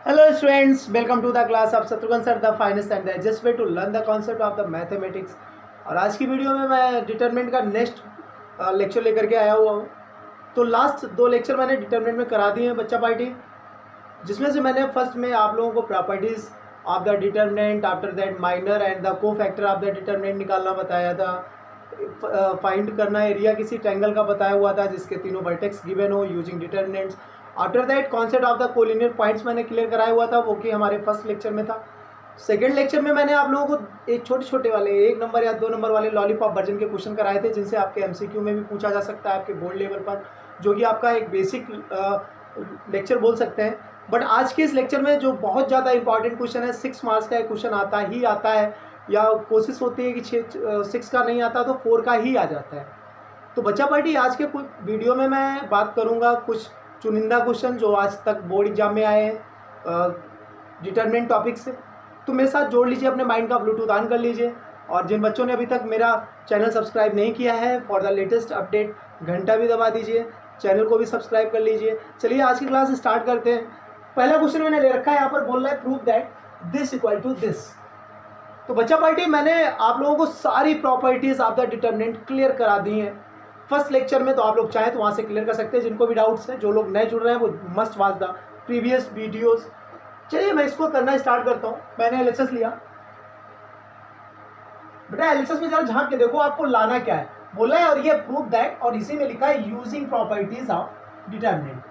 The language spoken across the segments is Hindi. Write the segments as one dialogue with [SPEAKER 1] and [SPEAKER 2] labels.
[SPEAKER 1] Hello students, welcome to the class of Shatrughan sir the finance and the just way to learn the concept of the mathematics. और आज की वीडियो में मैं डिटरमिनेंट का नेक्स्ट लेक्चर लेकर के आया हुआ हूँ। तो लास्ट दो लेक्चर मैंने डिटरमिनेंट में करा दिए हैं बच्चा पार्टी, जिसमें से मैंने फर्स्ट में आप लोगों को properties of the determinant, after that minor and the को फैक्टर ऑफ द डिटरमिनेंट निकालना बताया था। फाइंड करना एरिया किसी ट्रायंगल का बताया हुआ था जिसके तीनों वर्टेक्स गिवन हो using determinants. After that concept of the collinear points मैंने क्लियर कराया हुआ था, वो कि हमारे फर्स्ट लेक्चर में था। सेकेंड लेक्चर में मैंने आप लोगों को एक छोटे छोटे वाले 1 नंबर या 2 नंबर वाले लॉलीपॉप वर्जन के क्वेश्चन कराए थे, जिनसे आपके एमसीक्यू में भी पूछा जा सकता है आपके बोर्ड लेवल पर, जो कि आपका एक बेसिक लेक्चर बोल सकते हैं। बट आज के इस लेक्चर में जो बहुत ज़्यादा इंपॉर्टेंट क्वेश्चन है, 6 मार्क्स का एक क्वेश्चन आता है, या कोशिश होती है कि 6 का नहीं आता तो 4 का ही आ जाता है। तो बच्चा पार्टी आज के कुछ वीडियो में मैं बात करूंगा कुछ चुनिंदा क्वेश्चन जो आज तक बोर्ड एग्जाम में आए हैं डिटरमिनेंट टॉपिक से। तो मेरे साथ जोड़ लीजिए, अपने माइंड का ब्लूटूथ ऑन कर लीजिए। और जिन बच्चों ने अभी तक मेरा चैनल सब्सक्राइब नहीं किया है, फॉर द लेटेस्ट अपडेट घंटा भी दबा दीजिए, चैनल को भी सब्सक्राइब कर लीजिए। चलिए आज की क्लास स्टार्ट करते हैं। पहला क्वेश्चन मैंने ले रखा है, यहाँ पर बोल रहा है prove that this equal to this. तो बच्चा पार्टी मैंने आप लोगों को सारी properties of the determinant clear करा दी हैं फर्स्ट लेक्चर में, तो आप लोग चाहें तो वहाँ से क्लियर कर सकते हैं। जिनको भी डाउट्स हैं, जो लोग नए जुड़ रहे हैं, वो must watch the previous videos. चलिए मैं इसको करना स्टार्ट करता हूँ। मैंने एलएचएस लिया, बेटा एलएचएस में जरा झांक के देखो आपको लाना क्या है, बोला है और ये प्रूव दैट, और इसी में लिखा है यूजिंग प्रॉपर्टीज ऑफ डिटरमिनेंट।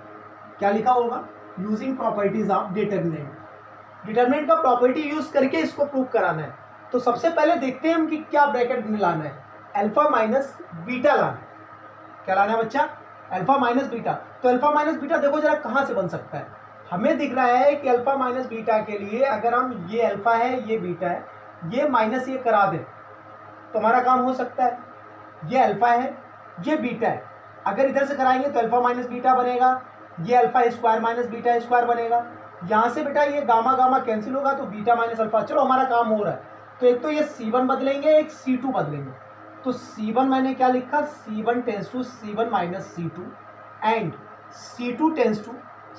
[SPEAKER 1] क्या लिखा होगा? Using properties of determinant. Determinant का प्रॉपर्टी यूज करके इसको प्रूव कराना है। तो सबसे पहले देखते हैं हम कि क्या ब्रैकेट में लाना है। अल्फा माइनस बीटा लाना है। क्या लाना है बच्चा? Alpha minus beta. तो अल्फा माइनस बीटा देखो जरा कहाँ से बन सकता है। हमें दिख रहा है कि अल्फा माइनस बीटा के लिए अगर हम ये अल्फा है, ये बीटा है, ये माइनस ये करा दें तो हमारा काम हो सकता है। ये अल्फा है, ये बीटा है, अगर इधर से कराएंगे तो अल्फा माइनस बीटा बनेगा, ये alpha square minus beta square बनेगा। यहाँ से बेटा ये गामा गामा कैंसिल होगा तो बीटा माइनस अल्फा। चलो हमारा काम हो रहा है। तो एक तो ये C1 बदलेंगे, एक C2 बदलेंगे। तो C1 मैंने क्या लिखा? C1 tends to C1 minus C2 and C2 tends to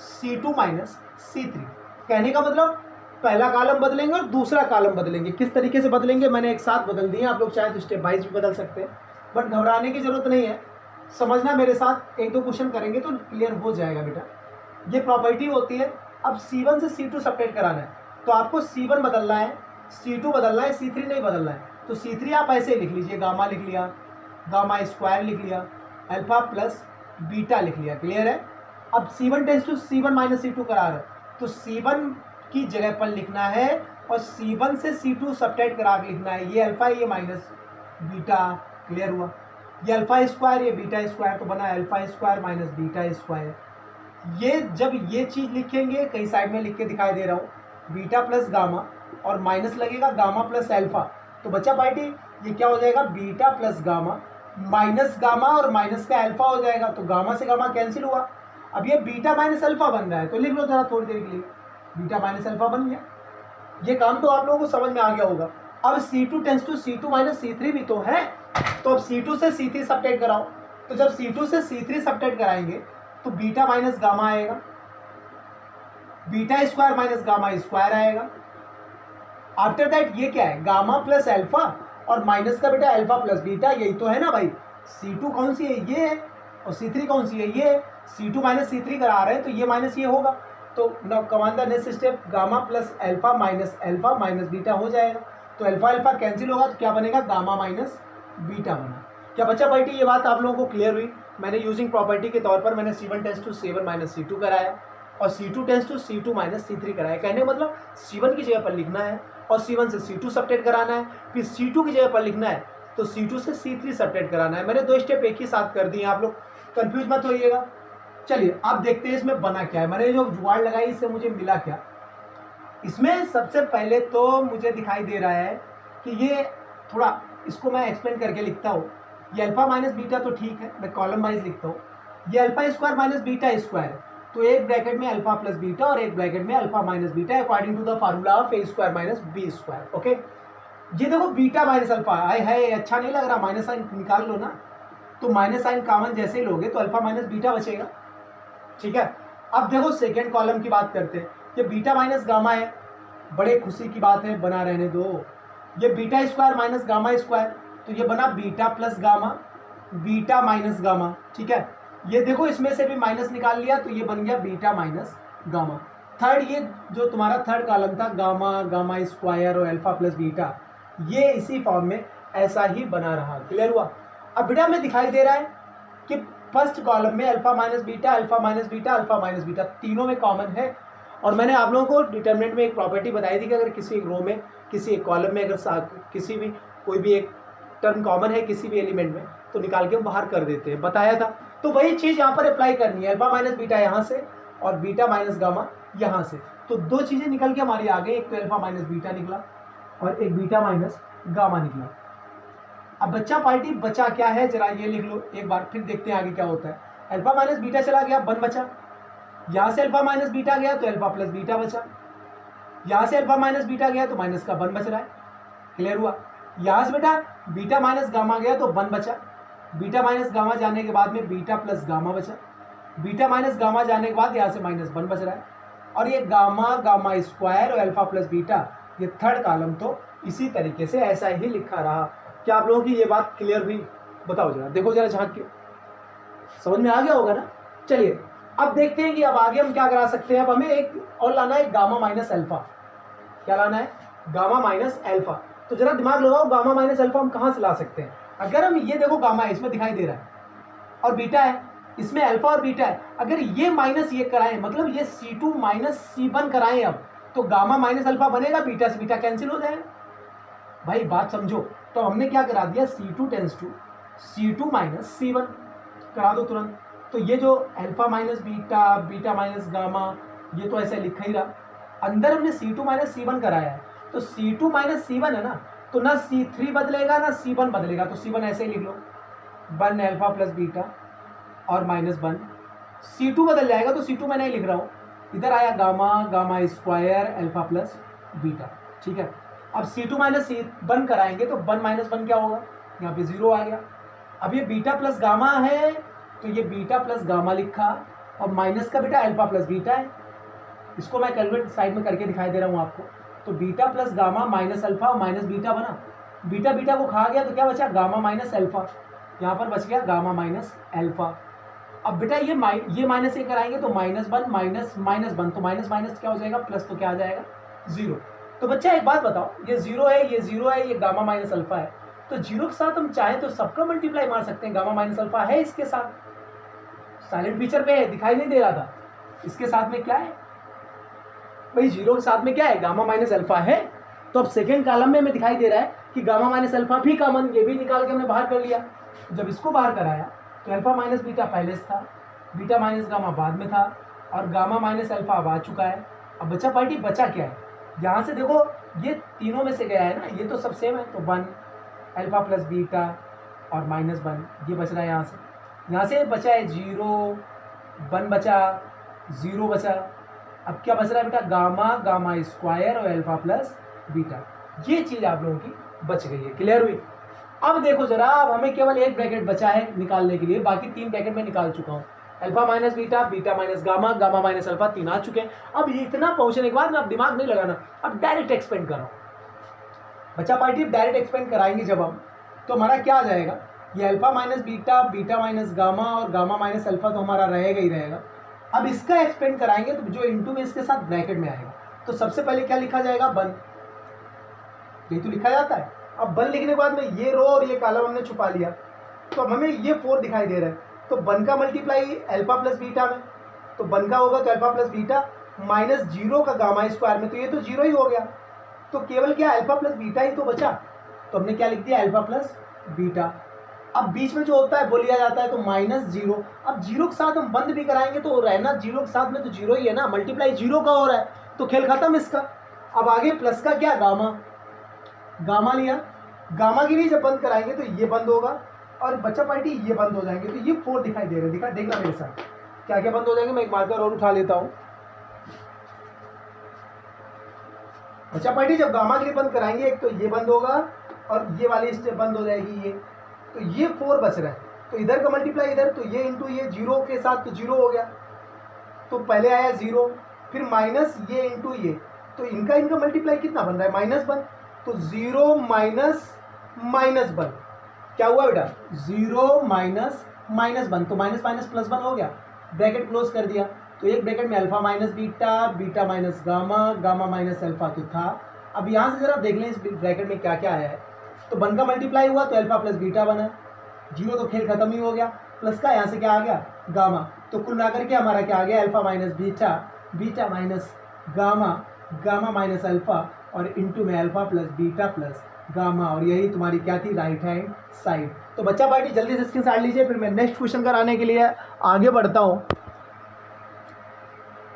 [SPEAKER 1] C2 minus C3। कहने का मतलब पहला कॉलम बदलेंगे और दूसरा कॉलम बदलेंगे। किस तरीके से बदलेंगे मैंने एक साथ बदल दिए, आप लोग चाहे तो स्टेप वाइज भी बदल सकते हैं, बट घबराने की जरूरत नहीं है। समझना मेरे साथ, 1-2 क्वेश्चन करेंगे तो क्लियर हो जाएगा बेटा। ये प्रॉपर्टी होती है। अब C1 से C2 सब्ट्रैक्ट कराना है तो आपको C1 बदलना है, C2 बदलना है, C3 नहीं बदलना है। तो C3 आप ऐसे ही लिख लीजिए, गामा लिख लिया, गामा स्क्वायर लिख लिया, अल्फा प्लस बीटा लिख लिया। क्लियर है? अब C1 tends to C1 minus C2 करा रहे तो C1 की जगह पर लिखना है और C1 से C2 सब्ट्रैक्ट करा के लिखना है। ये अल्फा, ये माइनस बीटा। क्लियर हुआ? ये अल्फा स्क्वायर, ये बीटा स्क्वायर, तो बना alpha square minus beta square. ये जब ये चीज़ लिखेंगे, कहीं साइड में लिख के दिखाई दे रहा हूँ, बीटा प्लस गामा और माइनस लगेगा गामा प्लस अल्फा। तो बच्चा पार्टी ये क्या हो जाएगा? Beta plus gamma minus gamma और माइनस का अल्फा हो जाएगा। तो गामा से गामा कैंसिल हुआ। अब ये बीटा माइनस अल्फा बन रहा है तो लिख लो जरा थोड़ी देर के लिए, बीटा माइनस अल्फा बन गया। ये काम तो आप लोगों को समझ में आ गया होगा। अब C2 tends to C2 minus C3 भी तो है, तो अब C2 से C3 सब्ट्रैक्ट कराओ। तो जब C2 से C3 सब्ट्रैक्ट कराएंगे तो बीटा माइनस गामा आएगा, beta square minus gamma square आएगा। आफ्टर दैट ये क्या है? गामा प्लस अल्फा और माइनस का बेटा अल्फा प्लस बीटा। यही तो है ना भाई। C2 कौन सी है? ये है। और C3 कौन सी है? ये है। C2 माइनस C3 करा रहे हैं तो ये माइनस ये होगा। तो now command the next step, gamma plus alpha minus beta हो जाएगा। तो अल्फा अल्फा कैंसिल होगा तो क्या बनेगा? गामा माइनस बीटा बना। क्या बच्चा पार्टी ये बात आप लोगों को क्लियर हुई? मैंने यूजिंग प्रॉपर्टी के तौर पर मैंने C1 tends to C1 minus C2 कराया और C2 tends to C2 minus C3 कराया। कहने मतलब C1 की जगह पर लिखना है और C1 से C2 सब्ट्रैक्ट कराना है, फिर C2 की जगह पर लिखना है तो C2 से C3 सब्ट्रैक्ट कराना है। मैंने 2 स्टेप एक ही साथ कर दिए, आप लोग कंफ्यूज मत होइएगा। चलिए अब देखते हैं इसमें बना क्या है। मैंने जो जुगाड़ लगाई इससे मुझे मिला क्या। इसमें सबसे पहले तो मुझे दिखाई दे रहा है कि ये थोड़ा, इसको मैं एक्सप्लेन करके लिखता हूँ। ये अल्फा माइनस बीटा तो ठीक है, मैं कॉलम वाइज लिखता हूँ। ये alpha square minus beta square है तो एक ब्रैकेट में अल्फा प्लस बीटा और एक ब्रैकेट में alpha minus beta according to the formula of a square minus B square. Okay, ये देखो बीटा माइनस अल्फा है, अच्छा नहीं लग रहा? माइनस साइन निकाल लो ना। तो माइनस साइन कॉमन जैसे ही लोगे तो अल्फा माइनस बीटा बचेगा। ठीक है, अब देखो सेकेंड कॉलम की बात करते हैं। ये बीटा माइनस गामा है, बड़े खुशी की बात है, बना रहने दो। ये beta square minus gamma square, तो ये बना beta plus gamma, beta minus gamma, ठीक है। ये देखो इसमें से भी माइनस निकाल लिया तो ये बन गया बीटा माइनस गामा। थर्ड, ये जो तुम्हारा थर्ड कॉलम था गामा, गामा स्क्वायर और अल्फा प्लस बीटा, ये इसी फॉर्म में ऐसा ही बना रहा। क्लियर हुआ? अब बेटा में दिखाई दे रहा है कि फर्स्ट कॉलम में alpha minus beta, alpha minus beta, alpha minus beta तीनों में कॉमन है। और मैंने आप लोगों को डिटरमिनेंट में एक प्रॉपर्टी बताई थी कि अगर किसी एक रो में, किसी एक कॉलम में अगर किसी भी कोई भी एक टर्म कॉमन है किसी भी एलिमेंट में, तो निकाल के हम बाहर कर देते हैं, बताया था। तो वही चीज़ यहाँ पर अप्लाई करनी है, अल्फा माइनस बीटा यहाँ से और बीटा माइनस गामा यहाँ से। तो दो चीज़ें निकल के हमारी आ गई, एक तो अल्फा माइनस बीटा निकला और एक बीटा माइनस गामा निकला। अब बच्चा पार्टी बचा क्या है, जरा ये लिख लो एक बार, फिर देखते हैं आगे क्या होता है। अल्फा माइनस बीटा चला गया, 1 बचा। यहाँ से अल्फा माइनस बीटा गया तो अल्फा प्लस बीटा बचा। यहाँ से अल्फा माइनस बीटा गया तो माइनस का 1 बच रहा है। क्लियर हुआ? यहाँ से बेटा बीटा माइनस गामा गया तो 1 बचा। बीटा माइनस गामा जाने के बाद में बीटा प्लस गामा बचा। बीटा माइनस गामा जाने के बाद यहाँ से -1 बच रहा है। और ये गामा, गामा स्क्वायर और अल्फा प्लस बीटा, ये थर्ड कॉलम तो इसी तरीके से ऐसा ही लिखा रहा। क्या आप लोगों की ये बात क्लियर हुई? बताओ जरा, देखो जरा झांक के, समझ में आ गया होगा ना। चलिए अब देखते हैं कि अब आगे हम क्या करा सकते हैं। अब हमें एक और लाना है, गामा माइनस अल्फा। क्या लाना है? Gamma minus alpha. तो जरा दिमाग लगाओ, गामा माइनस अल्फा हम कहाँ से ला सकते हैं? अगर हम ये देखो, गामा है इसमें दिखाई दे रहा है और बीटा है इसमें, अल्फा और बीटा है। अगर ये माइनस ये कराएं, मतलब ये C2 माइनस C1 कराएं अब, तो गामा माइनस अल्फा बनेगा, बीटा से बीटा कैंसिल हो जाएगा। भाई बात समझो। तो हमने क्या करा दिया, C2 tends to C2 minus C1 करा दो तुरंत। तो ये जो alpha minus beta, beta minus gamma, ये तो ऐसे लिखा ही रहा। अंदर हमने C2 माइनस C1 कराया है, तो C2 माइनस C1 है ना, तो ना C3 बदलेगा ना C1 बदलेगा, तो C1 ऐसे ही लिख लो, 1 अल्फा प्लस बीटा और -1। C2 बदल जाएगा तो C2 मैं नहीं लिख रहा हूँ, इधर आया gamma, gamma square alpha plus beta, ठीक है। अब C2 माइनस C1 कराएंगे तो 1 - 1 क्या होगा, यहाँ पे 0 आ गया। अब ये बीटा प्लस गामा है तो ये बीटा प्लस गामा लिखा, और माइनस का बेटा अल्फा प्लस बीटा है। इसको मैं कैलकुलेट साइड में करके दिखाई दे रहा हूँ आपको। तो beta plus gamma minus alpha और माइनस बीटा बना, बीटा बीटा को खा गया तो क्या बचा, गामा माइनस अल्फा। यहाँ पर बच गया गामा माइनस अल्फा। अब बेटा ये माइनस ये कराएंगे तो -1 माइनस -1, तो माइनस माइनस क्या हो जाएगा, प्लस, तो क्या आ जाएगा 0। तो बच्चा एक बात बताओ, ये 0 है, ये 0 है, ये गामा माइनस अल्फा है, तो 0 के साथ हम चाहें तो सबका मल्टीप्लाई मार सकते हैं। गामा माइनस अल्फा है इसके साथ, साइलेंट फीचर पे है, दिखाई नहीं दे रहा था। इसके साथ में क्या है भाई, 0 के साथ में क्या है, गामा माइनस अल्फा है। तो अब सेकेंड कॉलम में हमें दिखाई दे रहा है कि गामा माइनस अल्फा भी कॉमन, ये भी निकाल के हमने बाहर कर लिया। जब इसको बाहर कराया तो अल्फा माइनस बीटा पहले से था, बीटा माइनस गामा बाद में था, और गामा माइनस अल्फा अब आ चुका है। अब बच्चा पार्टी बचा क्या है, यहाँ से देखो ये तीनों में से गया है ना, ये तो सब सेम है, तो 1 अल्फा प्लस बीटा और -1 ये बच रहा है। यहाँ से बचा है 0, 1 बचा, 0 बचा। अब क्या बच रहा है बेटा, गामा, गामा स्क्वायर और अल्फा प्लस बीटा, ये चीज़ आप लोगों की बच गई है। क्लियर हुई? अब देखो जरा, अब हमें केवल एक ब्रैकेट बचा है निकालने के लिए, बाकी 3 ब्रैकेट में निकाल चुका हूँ। Alpha minus beta, beta minus gamma, gamma minus alpha, 3 आ चुके हैं। अब इतना पहुँचने के बाद ना अब दिमाग नहीं लगाना, अब डायरेक्ट एक्सपेंड करो। बच्चा पार्टी डायरेक्ट एक्सपेंड कराएंगे जब हम, तो हमारा क्या आ जाएगा, ये alpha minus beta, beta minus gamma और गामा माइनस अल्फा तो हमारा रहेगा ही रहेगा। अब इसका एक्सपेंड कराएंगे तो जो इंटू में इसके साथ ब्रैकेट में आएगा, तो सबसे पहले क्या लिखा जाएगा, 1, यही तो लिखा जाता है। अब 1 लिखने के बाद में ये रो और ये कॉलम हमने छुपा लिया, तो अब हमें ये 4 दिखाई दे रहा है। तो 1 का मल्टीप्लाई अल्फा प्लस बीटा में, तो 1 का होगा तो अल्फा प्लस बीटा, माइनस 0 का गामा स्क्वायर में, तो ये तो 0 ही हो गया। तो केवल क्या अल्फा प्लस बीटा ही तो बचा, तो हमने क्या लिख दिया, अल्फा प्लस बीटा। अब बीच में जो होता है वो लिया जाता है, तो -0। अब 0 के साथ हम बंद भी कराएंगे तो रहना 0 के साथ में तो 0 ही है ना, मल्टीप्लाई 0 का हो रहा है, तो खेल खत्म इसका। अब आगे प्लस का क्या, गामा, गामा लिया, गामा के लिए जब बंद कराएंगे तो ये बंद होगा, और बच्चा पार्टी ये बंद हो जाएंगे। तो ये 4 दिखाई दे रहे हैं, देखना मेरे साथ क्या क्या बंद हो जाएंगे। मैं एक मार्कर और उठा लेता हूँ। बच्चा पार्टी जब गामा के लिए बंद कराएंगे, एक तो ये बंद होगा और ये वाली स्टेप बंद हो जाएगी, ये तो ये 4 बच रहा है। तो इधर का मल्टीप्लाई इधर, तो ये इंटू ये 0 के साथ तो 0 हो गया, तो पहले आया 0, फिर माइनस ये इंटू ये, तो इनका मल्टीप्लाई कितना बन रहा है, -1। तो 0 माइनस -1 क्या हुआ बेटा, 0 माइनस -1, तो माइनस माइनस प्लस 1 हो गया, ब्रैकेट क्लोज कर दिया। तो एक ब्रैकेट में alpha minus beta, beta minus gamma, gamma minus alpha तो था। अब यहाँ से जरा देख लें इस ब्रैकेट में क्या क्या आया है। तो 1 का मल्टीप्लाई हुआ तो अल्फा प्लस बीटा बना, 0 तो खेल खत्म ही हो गया, प्लस का यहाँ से क्या आ गया, गामा। तो कुल मिलाकर के हमारा क्या आ गया, alpha minus beta, beta minus gamma, gamma minus alpha, और इंटू में alpha plus beta plus gamma, और यही तुम्हारी क्या थी, राइट हैंड साइड। तो बच्चा पार्टी जल्दी से स्क्रीनशॉट लीजिए, फिर मैं नेक्स्ट क्वेश्चन कराने के लिए आगे बढ़ता हूँ।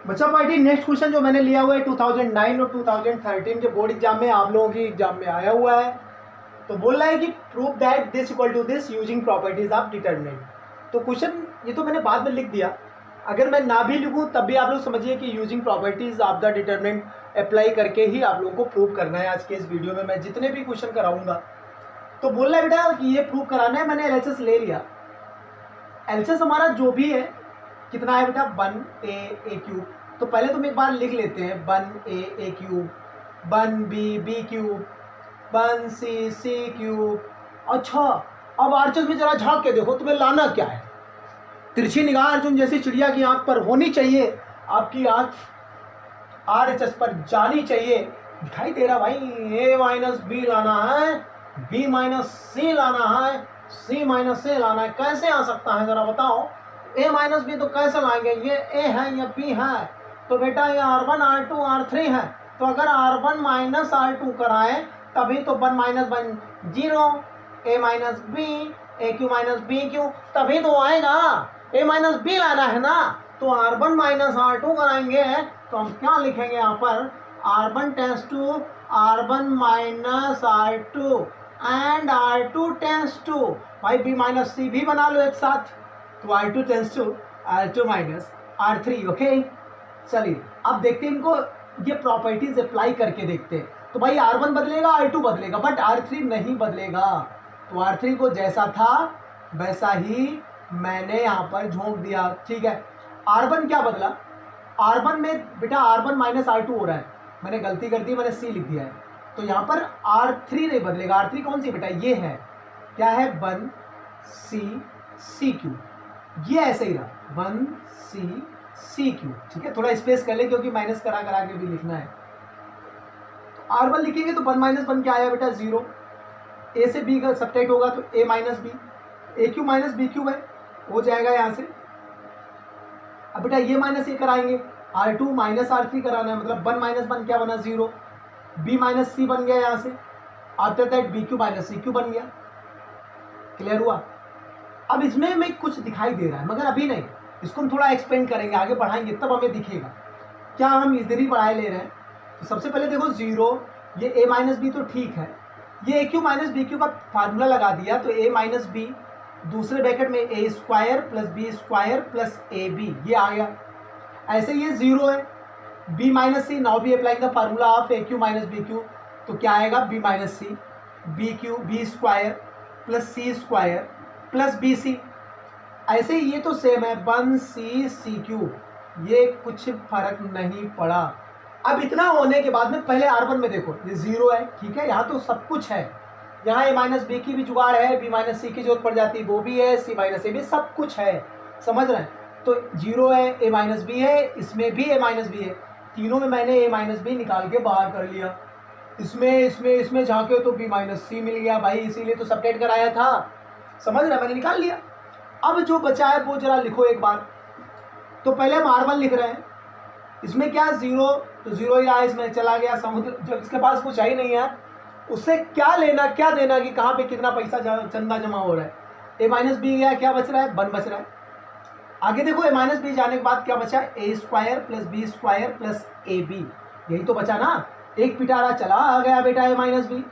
[SPEAKER 1] बच्चा पार्टी नेक्स्ट क्वेश्चन जो मैंने लिया हुआ है 2009 और 2013 के बोर्ड एग्जाम में, आप लोगों की एग्जाम में आया हुआ है। तो बोल रहा है कि prove that this equal to this using properties of determinant. तो क्वेश्चन ये तो मैंने बाद में लिख दिया, अगर मैं ना भी लिखूं तब भी आप लोग समझिए कि using properties of the determinant apply करके ही आप लोगों को प्रूव करना है। आज के इस वीडियो में मैं जितने भी क्वेश्चन कराऊंगा, तो बोल रहा है बेटा कि ये प्रूव कराना है। मैंने एलएचएस ले लिया, एलएचएस हमारा जो भी है कितना है बेटा, 1a क्यूब। तो पहले तुम एक बार लिख लेते हैं, 1a cube, 1b b cube, 1c c cube. अच्छा, अब आरएचएस में जरा झांक के देखो तुम्हें लाना क्या है। तिरछी निगाह अर्जुन जैसी चिड़िया की आंख पर होनी चाहिए, आपकी आंख आरएचएस पर जानी चाहिए। दिखाई दे रहा भाई, a माइनस बी लाना है, b माइनस सी लाना है, c माइनस ए लाना है। कैसे आ सकता है जरा बताओ, a माइनस बी तो कैसे लाएंगे, ये a है या b है, तो बेटा ये R1 R2 R3 है। तो अगर R1 माइनस R2 कराएं तभी तो 1 minus 1 0, a minus B, A Q minus B Q, तभी तो आएगा। a माइनस बी लाना है ना, तो R1 माइनस R2 कराएंगे, तो हम क्या लिखेंगे यहाँ पर, R1 tends to R1 minus R2 and R2 tends to, भाई B माइनस सी भी बना लो एक साथ, तो R2 tends to R2 minus R3। Okay, चलिए अब देखते हैं इनको, ये प्रॉपर्टीज अप्लाई करके देखते हैं। तो भाई R1 बदलेगा, R2 बदलेगा, बट R3 नहीं बदलेगा। तो R3 को जैसा था वैसा ही मैंने यहाँ पर झोंक दिया, ठीक है। R1 क्या बदला, R1 में बेटा R1 माइनस R2 हो रहा है, मैंने गलती कर दी, मैंने C लिख दिया है। तो यहाँ पर R3 नहीं बदलेगा। R3 कौन सी बेटा, ये है, क्या है, 1c c क्यू, ये ऐसे ही रहा 1c c क्यू, ठीक है। थोड़ा स्पेस कर ले क्योंकि माइनस करा करा के भी लिखना है। तो R1 लिखेंगे तो 1 माइनस 1 क्या आया बेटा, 0। a से b का सब्ट्रैक्ट होगा तो a minus B, A Q minus B Q है, हो जाएगा यहाँ से। अब बेटा ये माइनस ये कराएंगे, R2 माइनस R3 कराना है, मतलब 1 माइनस 1 क्या बना, 0। b माइनस सी बन गया यहाँ से, after that B Q minus C Q बन गया। क्लियर हुआ। अब इसमें में कुछ दिखाई दे रहा है मगर अभी नहीं, इसको हम थोड़ा एक्सप्लेन करेंगे, आगे बढ़ाएंगे तब हमें दिखेगा क्या हम इधर ही पढ़ाई ले रहे हैं। तो सबसे पहले देखो 0, ये a माइनस बी तो ठीक है, ये A Q minus B cube का फार्मूला लगा दिया, तो a माइनस बी दूसरे ब्रैकेट में a square plus B square plus A B, ये आ गया। ऐसे ये 0 है, b minus C, now by applying the formula of A Q minus B cube, तो क्या आएगा, b minus C B cube B square plus C square plus B C. ऐसे ये तो सेम है, 1c c क्यू, ये कुछ फर्क नहीं पड़ा। अब इतना होने के बाद में पहले R1 में देखो, ये 0 है, ठीक है, यहाँ तो सब कुछ है, यहाँ a माइनस बी की भी जुगाड़ है, b माइनस सी की जरूरत पड़ जाती है, वो भी है, c माइनस ए भी, सब कुछ है, समझ रहे हैं। तो 0 है, a माइनस बी है, इसमें भी a माइनस बी है, तीनों में मैंने a माइनस बी निकाल के बाहर कर लिया। इसमें झांके तो b माइनस सी मिल गया भाई, इसीलिए तो सब्ट्रैक्ट कराया था, समझ रहे, मैंने निकाल लिया। अब जो बचा है वो जरा लिखो एक बार। तो पहले हम R1 लिख रहे हैं, इसमें क्या 0, तो 0 ही रहा, इसमें चला गया समुद्र। जब इसके पास कुछ है ही नहीं है, उससे क्या लेना क्या देना कि कहाँ पे कितना पैसा चंदा जमा हो रहा है। a माइनस बी गया, क्या बच रहा है, 1 बच रहा है। आगे देखो a माइनस बी जाने के बाद क्या बचा, a square plus B square plus A B, यही तो बचा ना। एक पिटारा चला आ गया बेटा a minus B.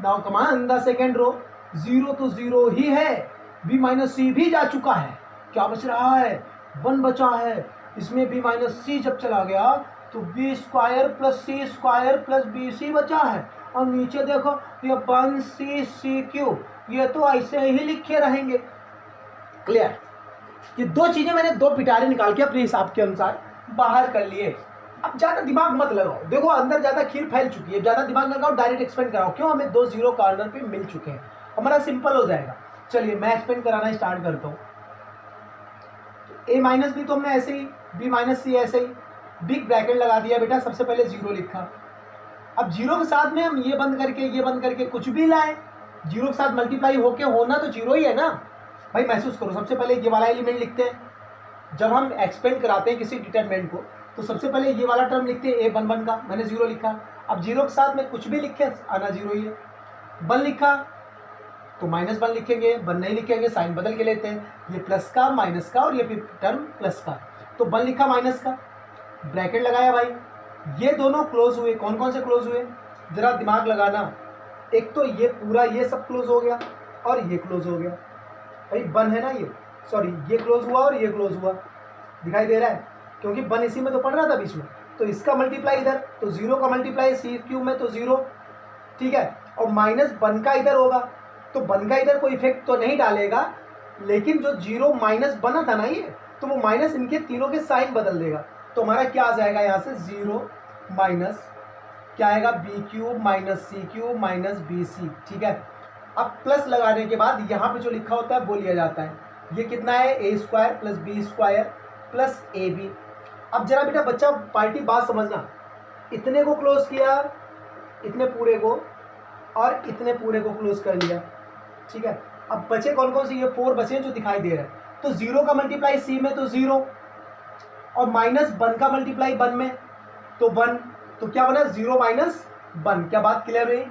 [SPEAKER 1] Now come on the second row, 0 तो 0 ही है, b माइनस सी भी जा चुका है, क्या बच रहा है, 1 बचा है। इसमें b माइनस सी जब चला गया तो B square plus C square plus B सी बचा है। और नीचे देखो ये 1c c क्यू, ये तो ऐसे ही लिखे रहेंगे। क्लियर। ये दो चीजें मैंने दो पिटारे निकाल के अपने हिसाब के अनुसार बाहर कर लिए। अब ज़्यादा दिमाग मत लगाओ, देखो अंदर ज़्यादा खीर फैल चुकी है, ज़्यादा दिमाग लगाओ, डायरेक्ट एक्सपेंड कराओ। क्यों? हमें 2 जीरो कॉर्नर पे मिल चुके हैं, हमारा सिंपल हो जाएगा। चलिए मैं एक्सपेंड कराना स्टार्ट करता हूँ। ए माइनस बी तो हमने ऐसे ही, बी माइनस सी ऐसे ही, बिग ब्रैकेट लगा दिया बेटा, सबसे पहले जीरो लिखा। अब जीरो के साथ में हम ये बंद करके कुछ भी लाए, जीरो के साथ मल्टीप्लाई होके होना तो जीरो ही है ना भाई। महसूस करो, सबसे पहले ये वाला एलिमेंट लिखते हैं। जब हम एक्सपेंड कराते हैं किसी डिटरमिनेंट को तो सबसे पहले ये वाला टर्म लिखते हैं, ए वन वन का, मैंने जीरो लिखा। अब जीरो के साथ में कुछ भी लिखे आना जीरो ही है। वन लिखा तो माइनस वन लिखेंगे, वन नहीं लिखेंगे, साइन बदल के लेते हैं, ये प्लस का माइनस का और ये टर्म प्लस का, तो वन लिखा माइनस का, ब्रैकेट लगाया भाई, ये दोनों क्लोज हुए। कौन कौन से क्लोज हुए? जरा दिमाग लगाना, एक तो ये पूरा ये सब क्लोज हो गया और ये क्लोज हो गया भाई, वन है ना ये, सॉरी ये क्लोज हुआ और ये क्लोज हुआ, दिखाई दे रहा है क्योंकि वन इसी में तो पड़ रहा था बीच में। तो इसका मल्टीप्लाई इधर, तो जीरो का मल्टीप्लाई सी क्यूब में तो जीरो, ठीक है, और माइनस वन का इधर होगा, तो वन का इधर कोई इफेक्ट तो नहीं डालेगा, लेकिन जो जीरो माइनस बना था ना ये, तो वो माइनस इनके तीनों के साइन बदल देगा। तो हमारा क्या आ जाएगा यहाँ से, जीरो माइनस क्या आएगा, बी क्यूब माइनस सी क्यूब माइनस बी सी, ठीक है। अब प्लस लगाने के बाद यहाँ पे जो लिखा होता है वो लिया जाता है। ये कितना है, A square plus B square plus A B. अब जरा बेटा बच्चा पार्टी बात समझना, इतने को क्लोज किया, इतने पूरे को और इतने पूरे को क्लोज कर लिया, ठीक है। अब बचे कौन कौन से, ये 4 बचे जो दिखाई दे रहे हैं। तो जीरो का मल्टीप्लाई सी में तो जीरो, और माइनस वन का मल्टीप्लाई वन में तो वन, तो क्या बना, जीरो माइनस वन। क्या बात क्लियर हुई?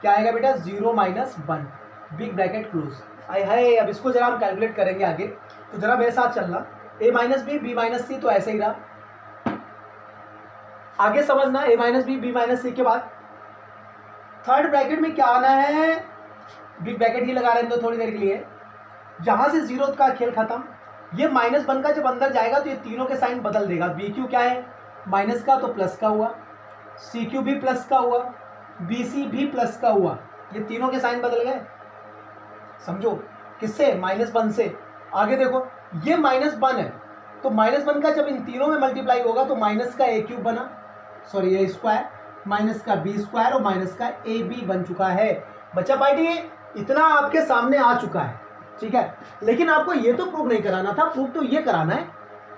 [SPEAKER 1] क्या आएगा बेटा, zero minus one, big bracket close. आए हाय, अब इसको जरा हम कैलकुलेट करेंगे आगे, तो जरा मेरे साथ चलना। ए माइनस बी, बी माइनस सी, तो ऐसे ही रहा, आगे समझना। ए माइनस बी, बी माइनस सी के बाद थर्ड ब्रैकेट में क्या आना है, बिग ब्रैकेट ही लगा रहे हैं तो थोड़ी देर के लिए, जहां से जीरो का खेल खत्म। ये माइनस वन का जब अंदर जाएगा तो ये तीनों के साइन बदल देगा। बी क्यू क्या है, माइनस का तो प्लस का हुआ, सी क्यू भी प्लस का हुआ, बी सी भी प्लस का हुआ, ये तीनों के साइन बदल गए। समझो किससे, माइनस वन से। आगे देखो, ये माइनस वन है, तो माइनस वन का जब इन तीनों में मल्टीप्लाई होगा तो माइनस का ए क्यूब बना, सॉरी ए स्क्वायर, माइनस का बी स्क्वायर और माइनस का ए बी बन चुका है। बच्चा पार्टी इतना आपके सामने आ चुका है, ठीक है। लेकिन आपको ये तो प्रूव नहीं कराना था, प्रूव तो ये कराना है।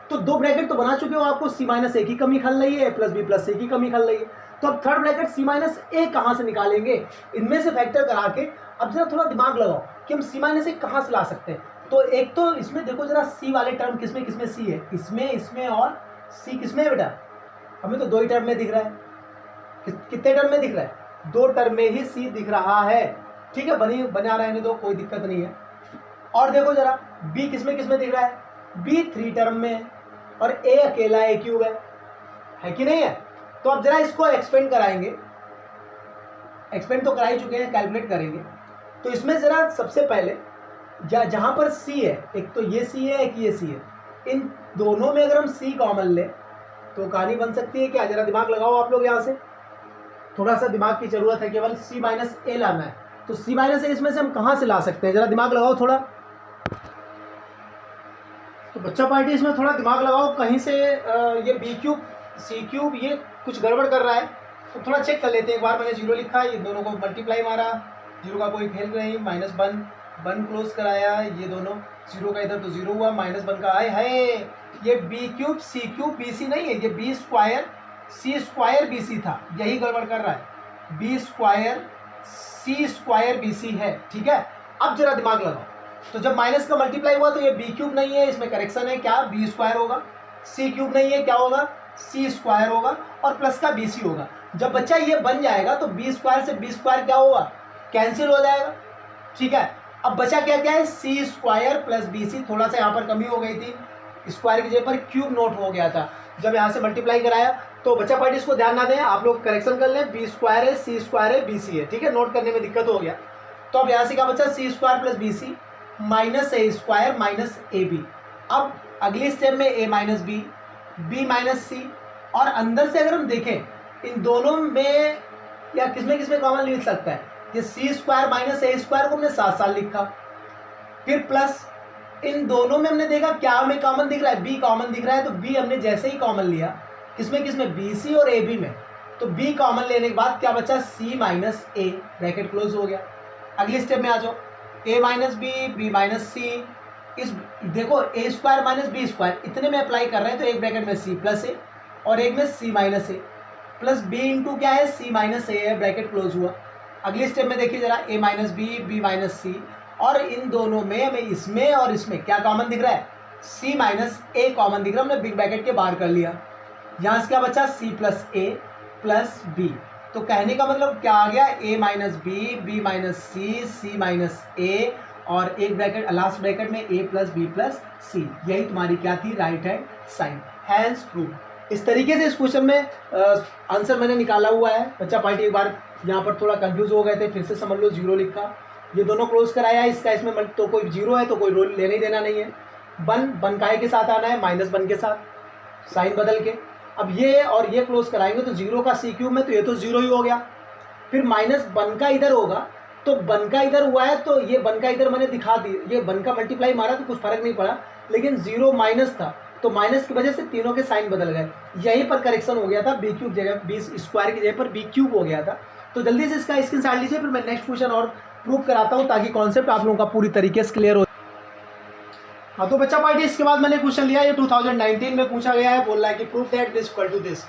[SPEAKER 1] तो 2 ब्रैकेट तो बना चुके हो, आपको सी माइनस ए की कमी खल रही है, प्लस बी प्लस सी की कमी खल रही है। तो अब थर्ड ब्रैकेट सी माइनस ए कहाँ से निकालेंगे, इनमें से फैक्टर करा के। अब जरा थोड़ा दिमाग लगाओ कि हम सी माइनस ए कहाँ से ला सकते हैं। तो एक तो इसमें देखो जरा, सी वाले टर्म किसमें किसमें सी है, इसमें और सी किसमें है बेटा, हमें तो 2 ही टर्म में दिख रहा है। कितने टर्म में दिख रहा है, 2 टर्म में ही सी दिख रहा है, ठीक है। बना रहने दो, कोई दिक्कत नहीं है। और देखो जरा, बी किसमें किसमें दिख रहा है, बी 3 टर्म में है और ए अकेला ए क्यूब है कि नहीं है। तो अब जरा इसको एक्सपेंड कराएंगे, एक्सपेंड तो करा ही चुके हैं, कैलकुलेट करेंगे। तो इसमें जरा सबसे पहले जहां पर सी है, एक तो ये सी है, एक ये सी है, इन दोनों में अगर हम सी कॉमन ले तो कहानी बन सकती है क्या। जरा दिमाग लगाओ आप लोग, यहाँ से थोड़ा सा दिमाग की जरूरत है, केवल सी माइनस ए लाना है। तो सी माइनस ए इसमें से हम कहाँ से ला सकते हैं, जरा दिमाग लगाओ थोड़ा। तो बच्चा पार्टी इसमें थोड़ा दिमाग लगाओ, कहीं से ये बी क्यूब सी क्यूब ये कुछ गड़बड़ कर रहा है, तो थोड़ा चेक कर लेते हैं एक बार। मैंने जीरो लिखा, ये दोनों को मल्टीप्लाई मारा, जीरो का कोई खेल नहीं, माइनस वन, वन क्लोज कराया, ये दोनों जीरो का इधर तो जीरो हुआ, माइनस वन का आए है, ये B cube C cube B C नहीं है, ये बी स्क्वायर सी स्क्वायर बी सी था, यही गड़बड़ कर रहा है। बी स्क्वायर सी स्क्वायर बी सी है, ठीक है। अब जरा दिमाग लगाओ, तो जब माइनस का मल्टीप्लाई हुआ तो ये बी क्यूब नहीं है, इसमें करेक्शन है, क्या बी स्क्वायर होगा, सी क्यूब नहीं है, क्या होगा सी स्क्वायर होगा, और प्लस का बी सी होगा। जब बच्चा ये बन जाएगा तो बी स्क्वायर से बी स्क्वायर क्या होगा, कैंसिल हो जाएगा, ठीक है। अब बचा क्या क्या है, सी स्क्वायर प्लस बी सी, थोड़ा सा यहाँ पर कमी हो गई थी, स्क्वायर की जगह पर क्यूब नोट हो गया था जब यहाँ से मल्टीप्लाई कराया। तो बच्चा पार्टी इसको ध्यान ना दें, आप लोग करेक्शन कर लें, बी स्क्वायर है सी स्क्वायर है बी सी है, ठीक है, नोट करने में दिक्कत हो गया। तो अब यहाँ से क्या बचा, C square plus B C minus A square minus A B. अब अगली स्टेप में A minus B, B minus C, और अंदर से अगर हम देखें इन दोनों में या किसमें किसमें कॉमन लिख सकता है, ये सी स्क्वायर माइनस ए स्क्वायर को हमने साथ साथ लिखा, फिर प्लस इन दोनों में हमने देखा क्या हमें कॉमन दिख रहा है, बी कॉमन दिख रहा है, तो बी हमने जैसे ही कॉमन लिया इसमें किसमें, बी सी और ए बी में। तो बी कॉमन लेने के बाद क्या बचा, सी माइनस ए, ब्रैकेट क्लोज हो गया। अगले स्टेप में आ जाओ, ए माइनस बी माइनस सी, इस देखो ए स्क्वायर माइनस बी स्क्वायर इतने में अप्लाई कर रहे हैं, तो एक ब्रैकेट में सी प्लस ए और एक में सी माइनस ए प्लस बी इंटू क्या है, सी माइनस ए है, ब्रैकेट क्लोज हुआ। अगले स्टेप में देखिए जरा, ए माइनस बी माइनस सी, और इन दोनों में हमें इसमें और इसमें क्या कॉमन दिख रहा है, सी माइनस ए कॉमन दिख रहा है, हमने बिग ब्रैकेट के बाहर कर लिया। यहाँ से क्या बचा, C plus A plus B. तो कहने का मतलब क्या आ गया, A minus B minus C minus A, और एक ब्रैकेट लास्ट ब्रैकेट में A plus B plus C. यही तुम्हारी क्या थी, right hand side, hence prove. इस तरीके से इस क्वेश्चन में आंसर मैंने निकाला हुआ है। बच्चा पार्टी एक बार यहाँ पर थोड़ा कंफ्यूज हो गए थे, फिर से समझ लो, जीरो लिखा, ये दोनों क्लोज कराया, इसका इसमें तो कोई जीरो है तो कोई रोल लेने ही देना नहीं है। बन काय के साथ आना है, माइनस बन के साथ, साइन बदल के। अब ये और ये क्लोज कराएंगे तो जीरो का सी क्यूब में, तो ये तो जीरो ही हो गया। फिर माइनस बन का इधर होगा, तो बन का इधर हुआ है तो ये बन का इधर मैंने दिखा दी, ये बन का मल्टीप्लाई मारा तो कुछ फर्क नहीं पड़ा, लेकिन जीरो माइनस था तो माइनस की वजह से तीनों के साइन बदल गए। यहीं पर करेक्शन हो गया था, बी क्यूब जगह बी स्क्वायर की जगह पर बी क्यूब हो गया था। तो जल्दी से इसका स्क्रीनशॉट लीजिए, फिर मैं नेक्स्ट क्वेश्चन और प्रूव कराता हूँ ताकि कॉन्सेप्ट आप लोगों का पूरी तरीके से क्लियर हो। हाँ तो बच्चा पार्टी इसके बाद मैंने क्वेश्चन लिया, ये 2019 में पूछा गया है, बोल रहा है कि prove that this equal to this.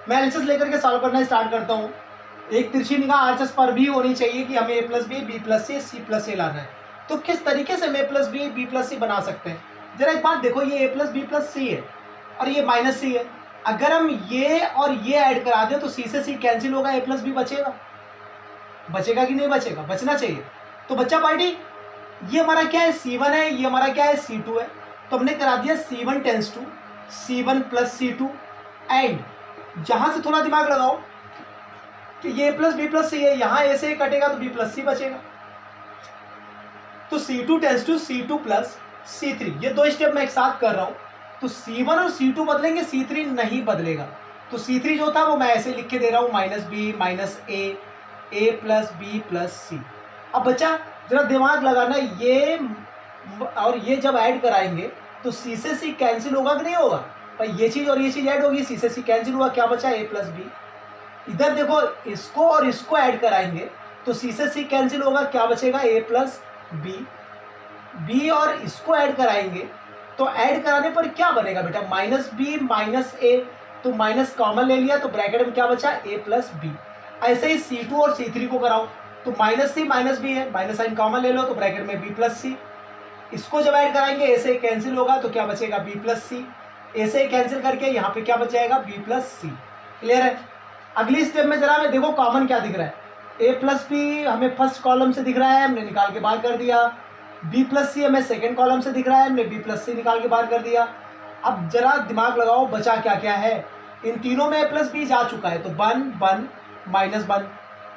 [SPEAKER 1] मैं एनालिसिस लेकर के सॉल्व करना स्टार्ट करता हूँ। एक तिरछी निगाह आरएचएस पर भी होनी चाहिए कि हमें A plus B plus C plus A लाना है। तो किस तरीके से हम A plus B plus C बना सकते हैं, जरा एक बात देखो, ये A plus B plus C है और ये माइनस सी है। अगर हम ये और ये ऐड करा दें तो सी से सी कैंसिल होगा, ए प्लस बी बचेगा, बचेगा कि नहीं बचेगा, बचना चाहिए। तो बच्चा पार्टी ये हमारा क्या है, C1 है, ये हमारा क्या है, C2 है। तो हमने करा दिया C1 tends to C1 plus C2, and जहां से थोड़ा दिमाग लगाओ कि ये प्लस बी प्लस सी है, यहाँ ए से कटेगा तो बी प्लस सी बचेगा। तो C2 tends to C2 plus C3, ये दो स्टेप मैं एक साथ कर रहा हूँ। तो C1 और C2 बदलेंगे, C3 नहीं बदलेगा। तो C3 जो था वो मैं ऐसे लिख के दे रहा हूँ, माइनस बी माइनस ए प्लस बी प्लस सी। अब बच्चा जरा दिमाग लगाना, ये और ये जब ऐड कराएंगे तो सी से सी कैंसिल होगा कि नहीं होगा भाई, ये चीज़ और ये चीज़ ऐड होगी, सी से सी कैंसिल हुआ, क्या बचा, ए प्लस बी। इधर देखो, इसको और इसको ऐड कराएंगे तो सी से सी कैंसिल होगा, क्या बचेगा, ए प्लस बी और इसको ऐड कराएंगे तो ऐड कराने पर क्या बनेगा बेटा, माइनस बी माइनस ए। तो माइनस कॉमन ले लिया तो ब्रैकेट में क्या बचा, ए प्लस बी। ऐसे ही C2 और C3 को कराओ तो माइनस सी माइनस बी है, माइनस साइन कॉमन ले लो तो ब्रैकेट में बी प्लस सी। इसको जब ऐड कराएंगे ए से कैंसिल होगा तो क्या बचेगा, बी प्लस सी। ए से कैंसिल करके यहाँ पे क्या बच जाएगा, बी प्लस सी। क्लियर है। अगली स्टेप में जरा मैं देखो कॉमन क्या दिख रहा है, ए प्लस बी हमें फर्स्ट कॉलम से दिख रहा है, हमने निकाल के बाहर कर दिया। बी प्लस सी हमें सेकेंड कॉलम से दिख रहा है, हमने बी प्लस सी निकाल के बाहर कर दिया। अब जरा दिमाग लगाओ, बचा क्या क्या है, इन तीनों में ए प्लस बी जा चुका है तो बन माइनस बन,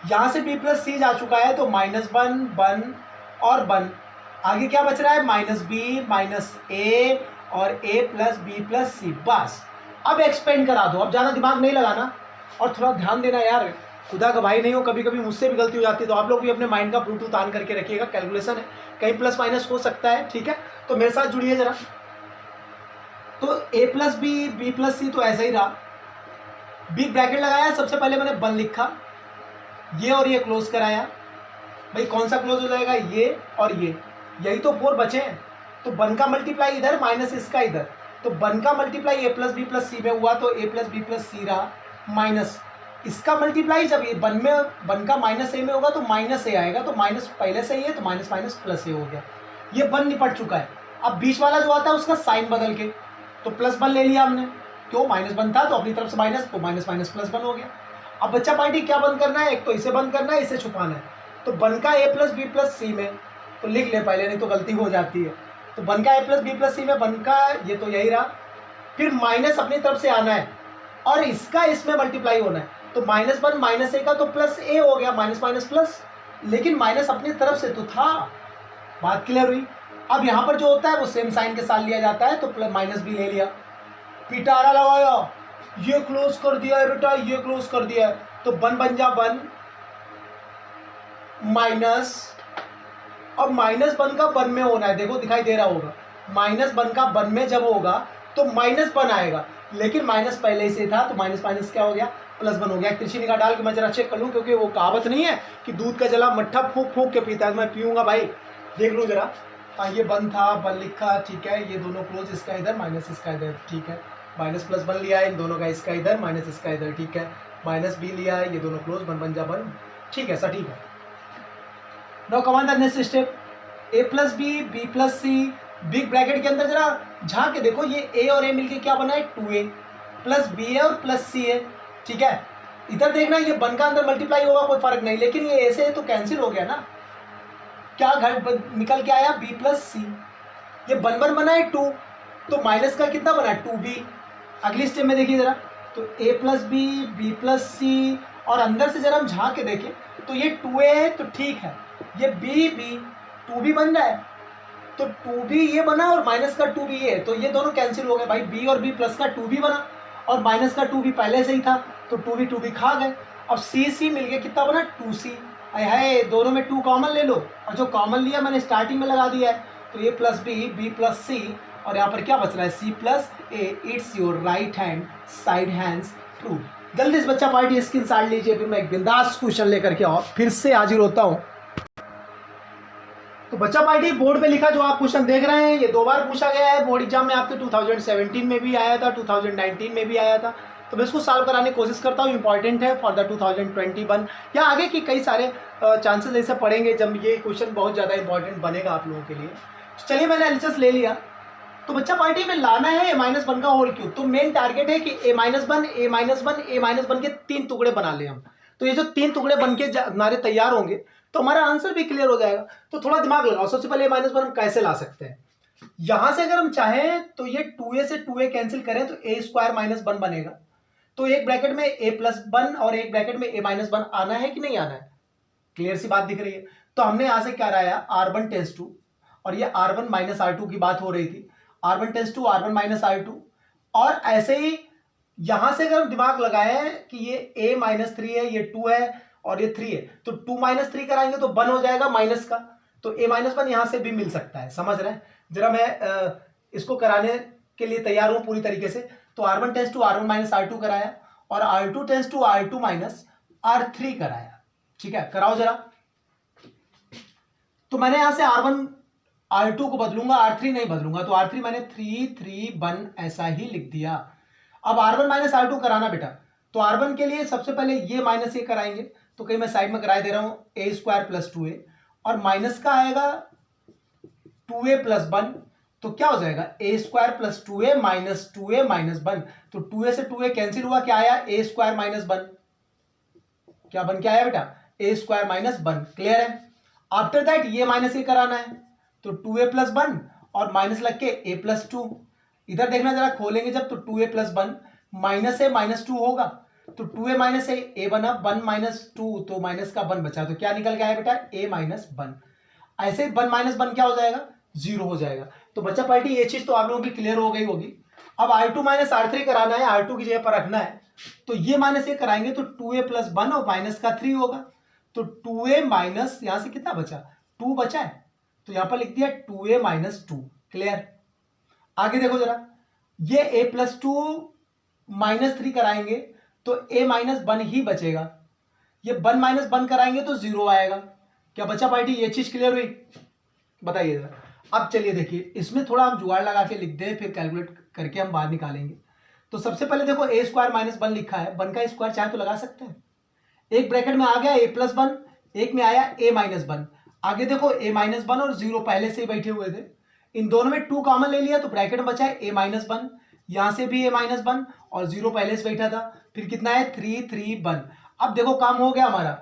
[SPEAKER 1] यहाँ से बी प्लस सी जा चुका है तो माइनस बन और बन। आगे क्या बच रहा है, माइनस बी माइनस ए और ए प्लस बी प्लस सी। बस अब एक्सपेंड करा दो, अब ज़्यादा दिमाग नहीं लगाना और थोड़ा ध्यान देना यार, खुदा का भाई नहीं हो, कभी कभी मुझसे भी गलती हो जाती है, तो आप लोग भी अपने माइंड का ब्लूटूथ ऑन करके रखिएगा, कैलकुलेशन है, कहीं प्लस माइनस हो सकता है, ठीक है। तो मेरे साथ जुड़िए जरा। तो ए प्लस बी प्लस सी तो ऐसा ही रहा, बिग ब्रैकेट लगाया, सबसे पहले मैंने बन लिखा, ये और ये क्लोज कराया। भाई कौन सा क्लोज हो जाएगा, ये और ये, यही तो फोर बचे हैं। तो बन का मल्टीप्लाई इधर माइनस इसका इधर, तो बन का मल्टीप्लाई ए प्लस बी प्लस सी में हुआ तो ए प्लस बी प्लस सी रहा, माइनस इसका मल्टीप्लाई जब ये बन का माइनस ए में होगा तो माइनस ए आएगा, तो माइनस पहले से ही है तो माइनस माइनस प्लस ए हो गया। ये बन निपट चुका है। अब बीच वाला जो आता है उसका साइन बदल के, तो प्लस बन ले लिया हमने, क्यों, माइनस बन था तो अपनी तरफ से माइनस, तो माइनस माइनस प्लस बन हो गया। अब बच्चा पार्टी क्या बंद करना है, एक तो इसे बंद करना है, इसे छुपाना है। तो बन का ए प्लस बी प्लस सी में, तो लिख ले पहले, नहीं तो गलती हो जाती है। तो बन का ए प्लस बी प्लस सी में, बन का ये तो यही रहा, फिर माइनस अपनी तरफ से आना है और इसका इसमें मल्टीप्लाई होना है। तो माइनस बन माइनस ए का तो प्लस ए हो गया, माइनस माइनस प्लस, लेकिन माइनस अपनी तरफ से तो था। बात क्लियर हुई। अब यहाँ पर जो होता है वो सेम साइन के साथ लिया जाता है, तो प्लस माइनस भी ले लिया, पिटारा लगाया, ये क्लोज कर दिया है बेटा, ये क्लोज कर दिया है, तो बन जा बन माइनस। अब माइनस बन का बन में होना है, देखो दिखाई दे रहा होगा, माइनस बन का बन में जब होगा तो -1 आएगा, लेकिन माइनस पहले से था तो माइनस माइनस क्या हो गया, +1 हो गया। तिरछी निगाह डाल के मैं जरा चेक कर लूँ, क्योंकि वो कहावत नहीं है कि दूध का जला मट्ठा फूंक फूंक के पीता है, मैं पीऊँगा भाई, देख लूँ जरा। हाँ, ये बन था, बन लिखा, ठीक है, ये दोनों क्लोज, इसका इधर माइनस इसका इधर, ठीक है, माइनस प्लस बन लिया है इन दोनों का, इसका इधर माइनस इसका इधर, ठीक है, माइनस बी लिया है, ये दोनों क्लोज, बन जा बन, ठीक है, सर ठीक है। Now come on the next step, a plus B, B plus C, big bracket के अंदर जरा झांक के देखो, ये a और a मिलके क्या बना है, 2a प्लस बी है और प्लस सी है, ठीक है। इधर देखना, ये बन का अंदर मल्टीप्लाई होगा, कोई फर्क नहीं, लेकिन ये ऐसे है तो कैंसिल हो गया ना, क्या घर निकल के आया, b प्लस सी, ये बन बना है 2, तो माइनस का कितना बना, 2b। अगली स्टेप में देखिए जरा, तो a plus B, B plus C, और अंदर से जरा हम झांक के देखें तो ये 2a है तो ठीक है, ये b 2b बन रहा है, तो 2b ये बना और माइनस का 2b ये, तो ये दोनों कैंसिल हो गए भाई, b और b प्लस का 2b बना और माइनस का 2b पहले से ही था, तो 2b खा गए। अब c मिल गया, कितना बना, 2c। है दोनों में 2 कॉमन ले लो, और जो कॉमन लिया मैंने स्टार्टिंग में लगा दिया है, तो a plus B plus C, और यहाँ पर क्या बच रहा है, c plus A. It's your right hand side hands true. जल्दी से बच्चा पार्टी स्क्रीन शॉट लीजिए, फिर मैं एक बिंदास क्वेश्चन लेकर के और फिर से हाजिर होता हूँ। तो बच्चा पार्टी बोर्ड पे लिखा जो आप क्वेश्चन देख रहे हैं, ये 2 बार पूछा गया है बोर्ड एग्जाम में, आपके 2017 में भी आया था, 2019 में भी आया था, तो मैं इसको सॉल्व कराने की कोशिश करता हूँ। इंपॉर्टेंट है फॉर द 2021 या आगे की कई सारे चांसेस ऐसे पड़ेंगे जब ये क्वेश्चन बहुत ज़्यादा इंपॉर्टेंट बनेगा आप लोगों के लिए। तो चलिए मैंने एलएचएस ले लिया, तो बच्चा पार्टी में लाना है -1 का होल क्यूब, तो मेन टारगेट है कि a-1 के 3 टुकड़े बना ले हम, तो ये जो 3 टुकड़े बन के हमारे तैयार होंगे तो हमारा आंसर भी क्लियर हो जाएगा। तो थोड़ा दिमाग लगाओ, सबसे पहले a-1 हम कैसे ला सकते हैं, यहां से अगर हम चाहें तो ये 2a से 2a कैंसिल करें तो a² - 1 बनेगा, तो एक ब्रैकेट में a+1 और एक ब्रैकेट में a-1 आना है कि नहीं आना है, क्लियर सी बात दिख रही है। तो हमने यहां से क्या लाया, r1 टेंस टू, और ये r1 - r2 की बात हो रही थी, r1 tends to r1 - r2, और ऐसे ही यहां से अगर हम दिमाग लगाए कि ये a-3 है, ये 2 है और ये 3 है, तो 2 - 3 कराएंगे तो 1 हो जाएगा माइनस का, तो a-1 यहां से भी मिल सकता है, समझ रहे हैं। जरा मैं इसको कराने के लिए तैयार हूं पूरी तरीके से। तो r1 tends to r1 - r2 कराया और r2 tends to r2 - r3 कराया, ठीक है, कराओ जरा। तो मैंने यहां से r1 r2 को बदलूंगा, r3 नहीं बदलूंगा, तो r3 मैंने 3 3 1 ऐसा ही लिख दिया। अब r1 - r2 कराना बेटा, तो r1 के लिए सबसे पहले ये माइनस ये कराएंगे, तो कहीं मैं साइड में कराए दे रहा हूं, a² + 2a, और माइनस का आएगा 2a + 1, तो क्या हो जाएगा, a² + 2a - 2a - 1, तो 2a से 2a कैंसिल हुआ, क्या आया, a² - 1, क्या बन के आया बेटा, a² - 1, क्लियर है। आफ्टर दैट ये माइनस ये कराना है, तो 2a + 1 और माइनस लग के a + 2, इधर देखना जरा खोलेंगे जब, तो 2a + 1 माइनस है -2 होगा, तो 2a माइनस है, a बना 1 - 2, तो माइनस का 1 बचा, तो क्या निकल के आया बेटा, a - 1। ऐसे 1 - 1 क्या हो जाएगा, 0 हो जाएगा। तो बच्चा पार्टी ये चीज तो आप लोगों की क्लियर हो गई होगी। अब r2 - r3 कराना है, r2 की जगह पर रखना है, तो ये माइनस ये कराएंगे तो 2a + 1 और माइनस का 3 होगा, तो 2a माइनस यहां से कितना बचा, 2 बचा है, तो यहां पर लिख दिया 2a - 2, क्लियर। आगे देखो जरा, ये a + 2 - 3 कराएंगे तो a - 1 ही बचेगा, ये 1 - 1 कराएंगे तो 0 आएगा। क्या बच्चा पार्टी ये चीज क्लियर हुई, बताइए जरा। अब चलिए देखिए, इसमें थोड़ा हम जुगाड़ लगा के लिख दें, फिर कैलकुलेट करके हम बाहर निकालेंगे। तो सबसे पहले देखो a² - 1 लिखा है, 1 का स्क्वायर चाहे तो लगा सकते हैं, एक ब्रैकेट में आ गया a + 1, एक में आया a - 1, आगे देखो a - 1 और 0 पहले से ही बैठे हुए थे, इन दोनों में 2 कॉमन ले लिया तो ब्रैकेट में बचा है a - 1, यहां से भी a - 1 और 0 पहले से बैठा था, फिर कितना है 3 3 1। अब देखो काम हो गया हमारा,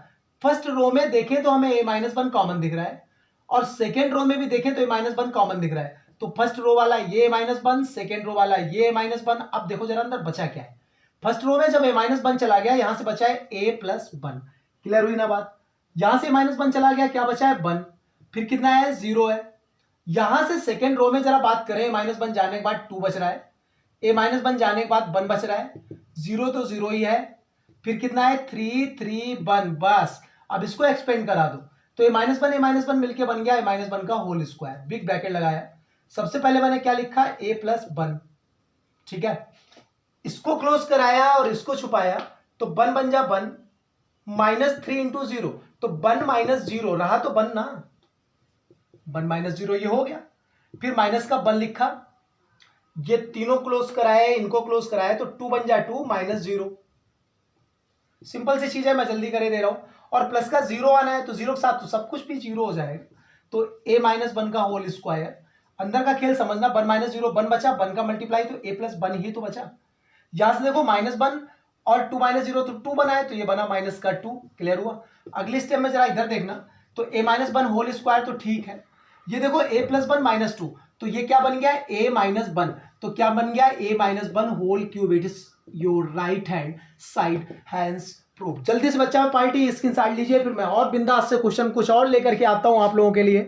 [SPEAKER 1] फर्स्ट रो में देखें तो हमें a - 1 कॉमन दिख रहा है, और सेकेंड रो में भी देखें तो a - 1 कॉमन दिख रहा है, तो फर्स्ट रो वाला ये a - 1, सेकेंड रो वाला ये a - 1। अब देखो जरा अंदर बचा क्या है, फर्स्ट रो में जब a - 1 चला गया, यहां से बचा है a + 1, क्लियर हुई ना बात। यहां से -1 चला गया, क्या बचा है 1, फिर कितना है 0 है। यहां से सेकेंड रो में जरा बात करें, -1 जाने के बाद 2 बच रहा है, a - 1 जाने के बाद 1 बच रहा है, 0 तो 0 ही है, फिर कितना है 3 3 1, बस। अब इसको एक्सपेंड करा दो, तो a - 1 मिलके बन गया a - 1 का होल स्क्वायर, बिग ब्रैकेट लगाया। सबसे पहले मैंने क्या लिखा, a + 1, ठीक है, इसको क्लोज कराया और इसको छुपाया तो वन बन जा वन, -3 इंटू 0 तो वन माइनस 0 रहा तो वन ना, वन माइनस 0 ये हो गया। फिर माइनस का वन लिखा, ये तीनों क्लोज कराए, इनको क्लोज कराए तो 2 बन जाए 2 -0। सिंपल सी चीज है, मैं जल्दी करे दे रहा हूं। और प्लस का 0 आना है तो 0 के साथ तो सब कुछ भी 0 हो जाएगा। तो a-1 का होल स्क्वायर, अंदर का खेल समझना, 1 -0 1 बचा, 1 का मल्टीप्लाई तो a+1 ही तो बचा। यहां से देखो -1 और 2 -0 तो 2 बनाए तो ये बना -2। क्लियर हुआ। अगले स्टेप में जरा इधर देखना, तो a-1 होल स्क्वायर तो ठीक है। ये देखो a+1 -2 तो ये क्या बन गया a-1, तो क्या बन गया a-1 whole cube. It is your right hand side hence proof. जल्दी से बच्चा पार्टी स्क्रीनशॉट लीजिए, फिर मैं और बिंदास से क्वेश्चन कुछ और लेकर के आता हूं आप लोगों के लिए।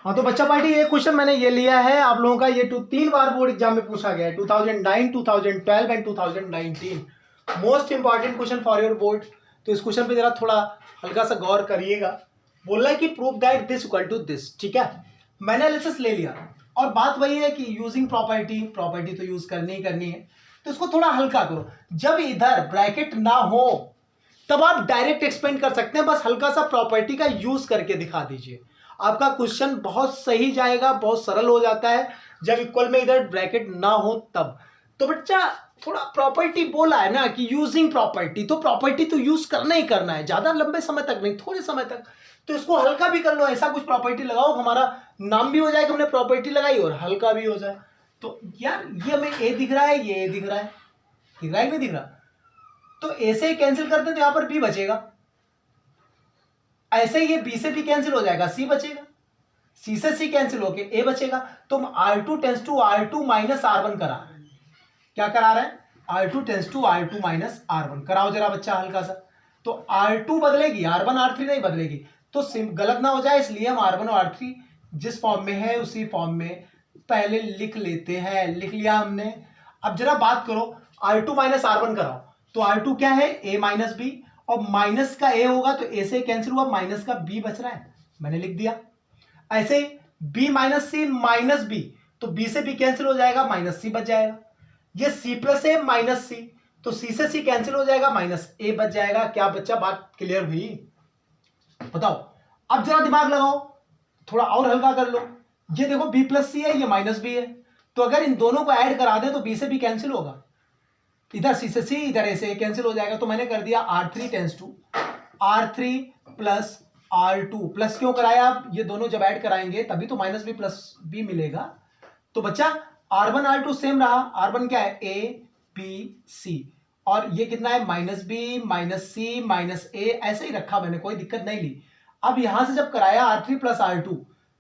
[SPEAKER 1] हाँ तो बच्चा पार्टी ये क्वेश्चन मैंने ये लिया है आप लोगों का, ये 3 बार बोर्ड एग्जाम में पूछा गया है, 2009, 2012 and 2019। Most important question for your board. तो इस क्वेश्चन पे जरा थोड़ा हल्का सा गौर करिएगा। बोल रहा है कि prove that this equal to this. ठीक है, मैंने एनालिसिस ले लिया और बात वही है कि यूजिंग प्रॉपर्टी तो यूज करनी ही करनी है, तो इसको थोड़ा हल्का करो। जब इधर ब्रैकेट ना हो तब आप डायरेक्ट एक्सपेंड कर सकते हैं, बस हल्का सा प्रॉपर्टी का यूज करके दिखा दीजिए, आपका क्वेश्चन बहुत सही जाएगा, बहुत सरल हो जाता है जब इक्वल में इधर ब्रैकेट ना हो तब। तो बच्चा थोड़ा प्रॉपर्टी बोला है ना कि यूजिंग प्रॉपर्टी, तो प्रॉपर्टी तो यूज करना ही करना है, ज्यादा लंबे समय तक नहीं, थोड़े समय तक। तो इसको हल्का भी कर लो, ऐसा कुछ प्रॉपर्टी लगाओ हमारा नाम भी हो जाए कि हमने प्रॉपर्टी लगाई और हल्का भी हो जाए। तो यार ये हमें ए दिख रहा है, ये ए दिख रहा है, दिख रहा है नहीं दिख रहा, तो ए से कैंसिल करते हैं तो यहां पर बी बचेगा। ऐसे ये बी से बी कैंसिल हो जाएगा, सी बचेगा, सी से सी कैंसिल होके ए बचेगा। तो हम R2 tends to R2 minus R1 करा रहे हैं। क्या करा रहे हैं? R2 tends to R2 minus R1 कराओ जरा बच्चा हल्का सा। तो R2 बदलेगी, R1 R3 नहीं बदलेगी, तो गलत ना हो जाए इसलिए हम R1 और R3 जिस फॉर्म में है उसी फॉर्म में पहले लिख लेते हैं। लिख लिया हमने। अब जरा बात करो R2 माइनस R1 कराओ, तो R2 क्या है a माइनस बी, और माइनस का a होगा तो a से कैंसिल हुआ, माइनस का b बच रहा है, मैंने लिख दिया। ऐसे b minus C minus B, तो b से b कैंसिल हो जाएगा, माइनस सी बच जाएगा। ये c प्लस ए माइनस सी, तो c से c कैंसिल हो जाएगा, माइनस a बच जाएगा। क्या बच्चा बात क्लियर हुई? बताओ। अब जरा दिमाग लगाओ, थोड़ा और हल्का कर लो। ये देखो b प्लस सी है, ये माइनस बी है, तो अगर इन दोनों को ऐड करा दें तो b से b कैंसिल होगा, इधर c से c इधर a से a कैंसिल हो जाएगा। तो मैंने कर दिया R3 tends to R3 plus R2 plus क्यों कराया? आप ये दोनों जब ऐड कराएंगे तभी तो माइनस बी प्लस बी मिलेगा। तो बच्चा R1 R2 सेम रहा, R1 क्या है a b c, और ये कितना है minus B minus C minus ए, ऐसे ही रखा मैंने, कोई दिक्कत नहीं ली। अब यहां से जब कराया R3 प्लस R2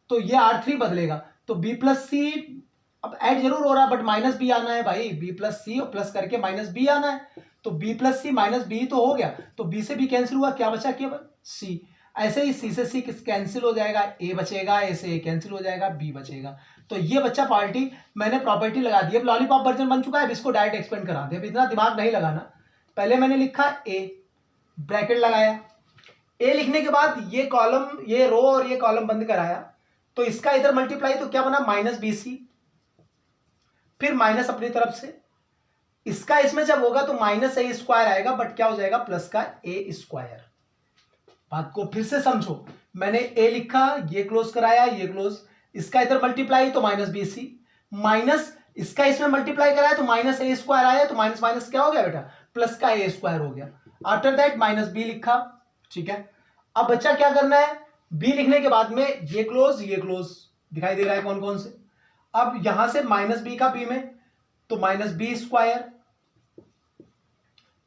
[SPEAKER 1] तो ये R3 बदलेगा, तो b प्लस सी अब ऐड जरूर हो रहा है बट माइनस बी आना है भाई, b प्लस सी और प्लस करके माइनस बी आना है। तो b प्लस सी माइनस बी तो हो गया, तो b से b कैंसिल हुआ, क्या बचा केवल c। ऐसे ही c से c कैंसिल हो जाएगा, a बचेगा, a से a कैंसिल हो जाएगा, b बचेगा। तो ये बच्चा पार्टी मैंने प्रॉपर्टी लगा दी। अब लॉलीपॉप वर्जन बन चुका है, अब इसको डायरेक्ट एक्सपेंड करा दे, अब इतना दिमाग नहीं लगाना। पहले मैंने लिखा a, ब्रैकेट लगाया, a लिखने के बाद ये कॉलम, ये रो और ये कॉलम बंद कराया, तो इसका इधर मल्टीप्लाई तो क्या बना माइनस बी सी, फिर माइनस अपनी तरफ से, इसका इसमें जब होगा तो माइनस ए स्क्वायर आएगा, बट क्या हो जाएगा प्लस का ए स्क्वायर। बात को फिर से समझो, मैंने ए लिखा, ये क्लोज कराया, ये क्लोज, इसका इधर मल्टीप्लाई तो माइनस बी सी, माइनस इसका इसमें मल्टीप्लाई कराया तो माइनस ए स्क्वायर आया, तो माइनस माइनस क्या हो गया बेटा प्लस का ए स्क्वायर हो गया। आफ्टर दैट माइनस बी लिखा, ठीक है। अब बच्चा क्या करना है, बी लिखने के बाद में ये क्लोज दिखाई दे रहा है कौन कौन से। अब यहां से माइनस बी का बी में, तो माइनस बी स्क्वायर,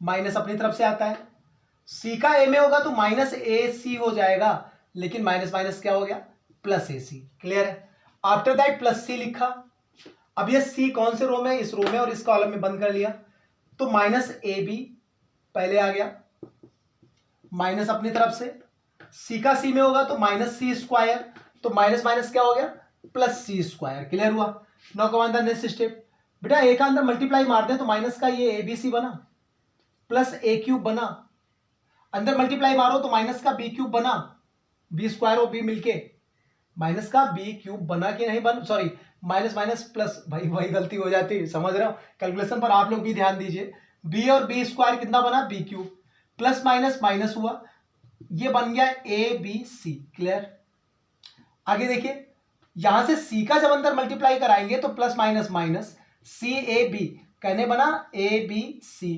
[SPEAKER 1] माइनस अपनी तरफ से आता है, सी का ए में होगा तो माइनस ए सी हो जाएगा, लेकिन माइनस माइनस क्या हो गया प्लस ए सी। क्लियर है। आफ्टर दैट प्लस सी लिखा। अब ये सी कौन से रो में, इस रो में, और इस कॉलम में बंद कर लिया, तो माइनस ए बी पहले आ गया, माइनस अपनी तरफ से, सी का सी में होगा तो माइनस सी स्क्वायर, तो माइनस माइनस क्या हो गया प्लस सी स्क्वायर। क्लियर हुआ। Now come on the next step. बेटा ए का अंदर मल्टीप्लाई मार दें तो माइनस का ये ए बी सी बना, प्लस ए क्यूब बना, अंदर मल्टीप्लाई मारो तो माइनस का बी क्यूब बना, बी स्क्वायर और बी मिलके माइनस का बी क्यूब बना कि नहीं बन, सॉरी माइनस माइनस प्लस, भाई वही गलती हो जाती है, समझ रहे हो, कैलकुलेशन पर आप लोग भी ध्यान दीजिए। बी और बी स्क्वायर कितना बना, B cube, plus minus minus हुआ, ये बन गया ए बी सी। क्लियर। आगे देखिए, यहां से सी का जब अंदर मल्टीप्लाई कराएंगे तो plus minus minus C A B, कहने बना A B C,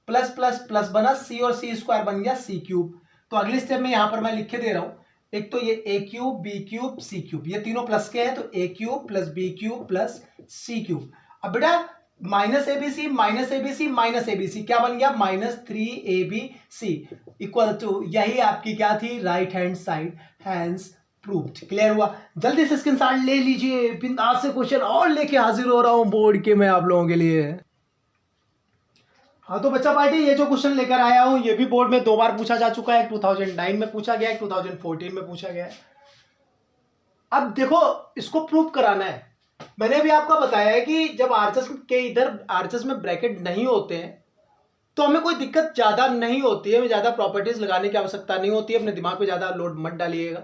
[SPEAKER 1] plus plus plus बना सी और सी स्क्वायर बन गया सी क्यूब। तो अगले स्टेप में यहां पर मैं लिख के दे रहा हूं, एक तो ये A cube B cube C cube, ये तीनों प्लस के हैं, तो A cube plus B cube plus C cube. अब बेटा minus A B C minus A B C minus A B C क्या बन गया, माइनस 3ab इक्वल टू, यही आपकी क्या थी, right hand side, hands proved. Clear हुआ। जल्दी से स्क्रीनशॉट ले लीजिए, बिंदास से क्वेश्चन और लेके हाजिर हो रहा हूं बोर्ड के मैं आप लोगों के लिए। हाँ तो बच्चा पार्टी, ये जो क्वेश्चन लेकर आया हूं ये भी बोर्ड में 2 बार पूछा जा चुका है, 2009 में पूछा गया है, 2014 में पूछा गया है। अब देखो इसको प्रूव कराना है। मैंने भी आपको बताया है कि जब आर्चेस के इधर आर्चेस में ब्रैकेट नहीं होते हैं तो हमें कोई दिक्कत ज्यादा नहीं होती है, हमें ज्यादा प्रॉपर्टीज लगाने की आवश्यकता नहीं होती है, अपने दिमाग पे ज्यादा लोड मत डालिएगा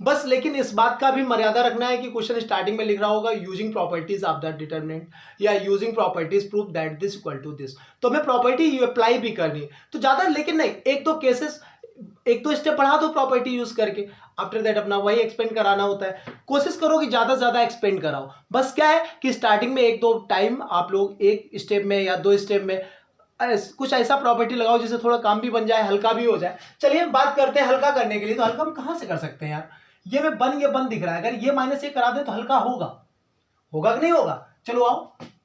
[SPEAKER 1] बस। लेकिन इस बात का भी मर्यादा रखना है कि क्वेश्चन स्टार्टिंग में लिख रहा होगा using properties of the determinant या using properties prove that this equal to this, तो हमें प्रॉपर्टी अप्लाई भी करनी है तो ज्यादा, लेकिन नहीं, एक दो केसेस, एक दो स्टेप पढ़ा दो प्रॉपर्टी यूज करके, आफ्टर दैट अपना वही एक्सपेंड कराना होता है। कोशिश करो कि ज्यादा से ज्यादा एक्सपेंड कराओ। बस क्या है कि स्टार्टिंग में एक दो टाइम आप लोग एक स्टेप में या 2 स्टेप में कुछ ऐसा प्रॉपर्टी लगाओ जिससे थोड़ा काम भी बन जाए, हल्का भी हो जाए। चलिए बात करते हैं हल्का करने के लिए, तो हल्का हम कहां से कर सकते हैं यार, ये बन दिख रहा है, अगर ये माइनस ये करा दे तो हल्का होगा, होगा कि नहीं होगा। चलो आओ,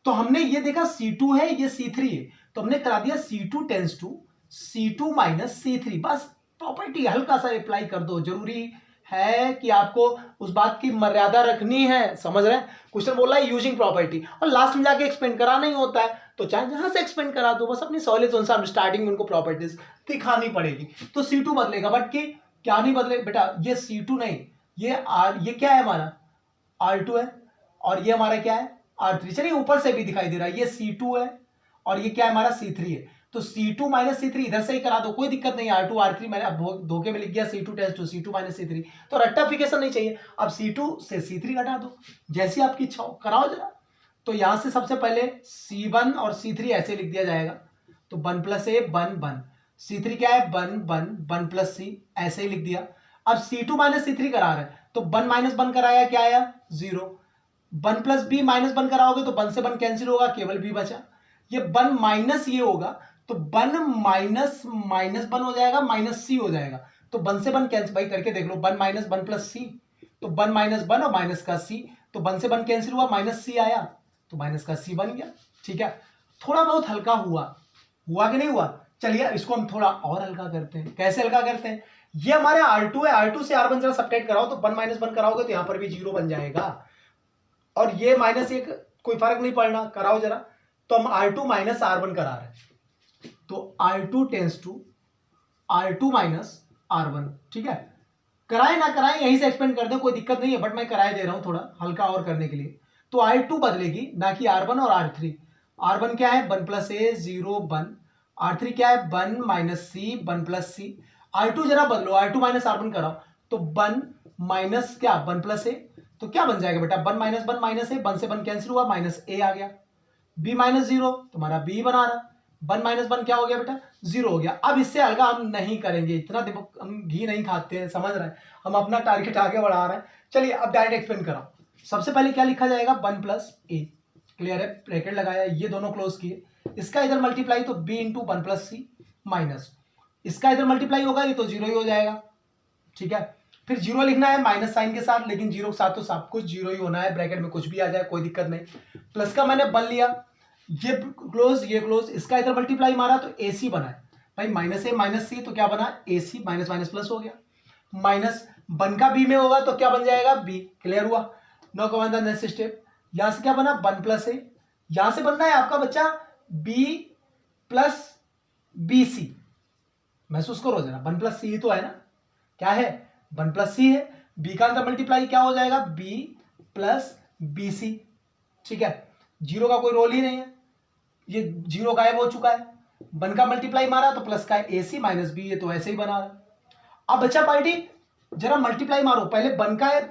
[SPEAKER 1] तो हमने ये देखा C2 है, ये C3 है, तो हमने करा दिया C2 tends to C2 minus C3, बस प्रॉपर्टी हल्का सा अप्लाई कर दो। जरूरी है कि आपको उस बात की मर्यादा रखनी है, समझ रहे हैं। क्वेश्चन बोला है यूजिंग प्रॉपर्टी, और लास्ट में जाके एक्सपेंड कराना ही होता है, तो चाहे जहां से एक्सपेंड करा दो, बस अपनी सहूलियत अनुसार स्टार्टिंग में उनको प्रॉपर्टीज दिखानी पड़ेगी। तो C2 बदलेगा, बट कि क्या नहीं बदले बेटा, ये C2 नहीं, ये क्या है हमारा R2 है, और ये हमारा क्या है R3। चलिए ऊपर से भी दिखाई दे रहा है, ये C2 है और ये क्या है हमारा C3 है, तो C2 माइनस C3 इधर से ही करा दो, कोई दिक्कत नहीं। R2 R3 मैंने अब धोखे में लिख गया C2 tends to C2 minus C3, तो रट्टाफिकेशन नहीं चाहिए। अब C2 से C3 घटा दो, जैसी आपकी इच्छा हो कराओ जरा। तो यहां से सबसे पहले C1 और C3 ऐसे लिख दिया जाएगा, तो 1 प्लस ए 1 C3 क्या है 1 प्लस C, ऐसे ही लिख दिया। अब C2 माइनस C3 करा रहे हैं, तो 1 माइनस 1 कराया, क्या आया 0। 1 प्लस बी माइनस 1 कराओगे तो 1 से 1 कैंसिल होगा, केवल बी बचा। ये 1 माइनस ये होगा तो 1 माइनस माइनस 1 हो जाएगा, माइनस C हो जाएगा, तो 1 से 1 कैंसिल, भाई करके देख लो, 1 माइनस 1 प्लस C, तो 1 माइनस 1 और माइनस का C, तो 1 से 1 कैंसिल हुआ, माइनस C आया, तो माइनस का C बन गया। ठीक है, थोड़ा बहुत हल्का हुआ कि नहीं हुआ। चलिए इसको हम थोड़ा और हल्का करते हैं। कैसे हल्का करते हैं, ये हमारे R2 है, R2 से R1 जरा सब्ट्रैक्ट कराओ, तो 1 माइनस 1 कराओगे तो यहां पर भी 0 बन जाएगा, और ये माइनस 1 कोई फर्क नहीं पड़ना, कराओ जरा। तो हम R2 माइनस R1 करा रहे हैं, तो R2 tends to R2 minus R1। ठीक है, कराए ना कराए यहीं से एक्सपेंड कर दें, कोई दिक्कत नहीं है, बट मैं कराए दे रहा हूं थोड़ा हल्का और करने के लिए। तो R2 बदलेगी, ना कि R1 और R3। R1 क्या है 1 प्लस ए 0 1, R3 क्या है 1 minus C 1 plus C। R2 जरा बदलो, R2 माइनस R1 कराओ, तो 1 माइनस क्या 1 प्लस ए, तो क्या बन जाएगा बेटा 1 माइनस 1 माइनस ए, 1 से 1 कैंसिल हुआ, माइनस ए आ गया। b माइनस 0 तुम्हारा b बना रहा, 1 माइनस 1 क्या हो गया बेटा 0 हो गया। अब इससे अलग हम नहीं करेंगे, इतना हम घी नहीं खाते हैं, समझ रहे हैं, हम अपना टारगेट आगे बढ़ा रहे हैं। चलिए अब डायरेक्ट एक्सपेंड कराओ। सबसे पहले क्या लिखा जाएगा 1 प्लस ए, क्लियर है, ब्रैकेट लगाया, ये दोनों क्लोज किए, इसका इधर मल्टीप्लाई तो b इंटू 1 प्लस सी माइनस, इसका इधर मल्टीप्लाई होगा ये तो 0 ही हो जाएगा। ठीक है, फिर 0 लिखना है माइनस साइन के साथ, लेकिन 0 के साथ तो सब कुछ 0 ही होना है, ब्रैकेट में कुछ भी आ जाए कोई दिक्कत नहीं। प्लस का मैंने 1 लिया, ये क्लोज ये क्लोज, इसका इधर मल्टीप्लाई मारा तो AC बना है, भाई माइनस ए माइनस सी तो क्या बना AC, माइनस माइनस प्लस हो गया, माइनस 1 का b में होगा तो क्या बन जाएगा b। क्लियर हुआ। Now come on the next step, यहां से क्या बना 1 प्लस ए, यहां से बनना है आपका बच्चा b प्लस BC। महसूस करो जरा, 1 प्लस सी तो है ना, क्या है 1 प्लस सी है, b का अंदर मल्टीप्लाई क्या हो जाएगा b प्लस BC। ठीक है, 0 का कोई रोल ही नहीं है, ये 0 गायब हो चुका है, 1 का मल्टीप्लाई मारा तो प्लस का AC माइनस B, ये तो ऐसे ही बना रहा। अब बच्चा पार्टी जरा मल्टीप्लाई मारो, पहले 1 का है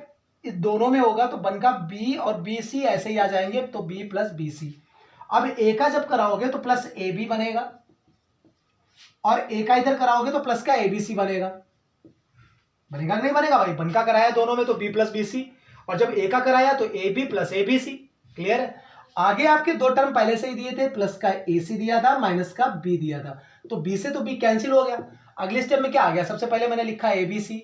[SPEAKER 1] इस दोनों में होगा तो बन का बी और बी सी ऐसे ही आ जाएंगे, तो बी प्लस बी सी। अब ए का जब कराओगे तो प्लस ए बी बनेगा, और ए का इधर कराओगे तो प्लस का ए बी सी बनेगा। बनेगा कि नहीं बनेगा भाई? बन का कराया दोनों में तो बी प्लस बी सी, और जब ए का कराया तो A B plus A B C. Clear है? आगे आपके दो टर्म पहले से ही दिए थे, प्लस का ए सी दिया था, माइनस का बी दिया था, तो बी से तो बी कैंसिल हो गया। अगले स्टेप में क्या आ गया? सबसे पहले मैंने लिखा ए बी सी,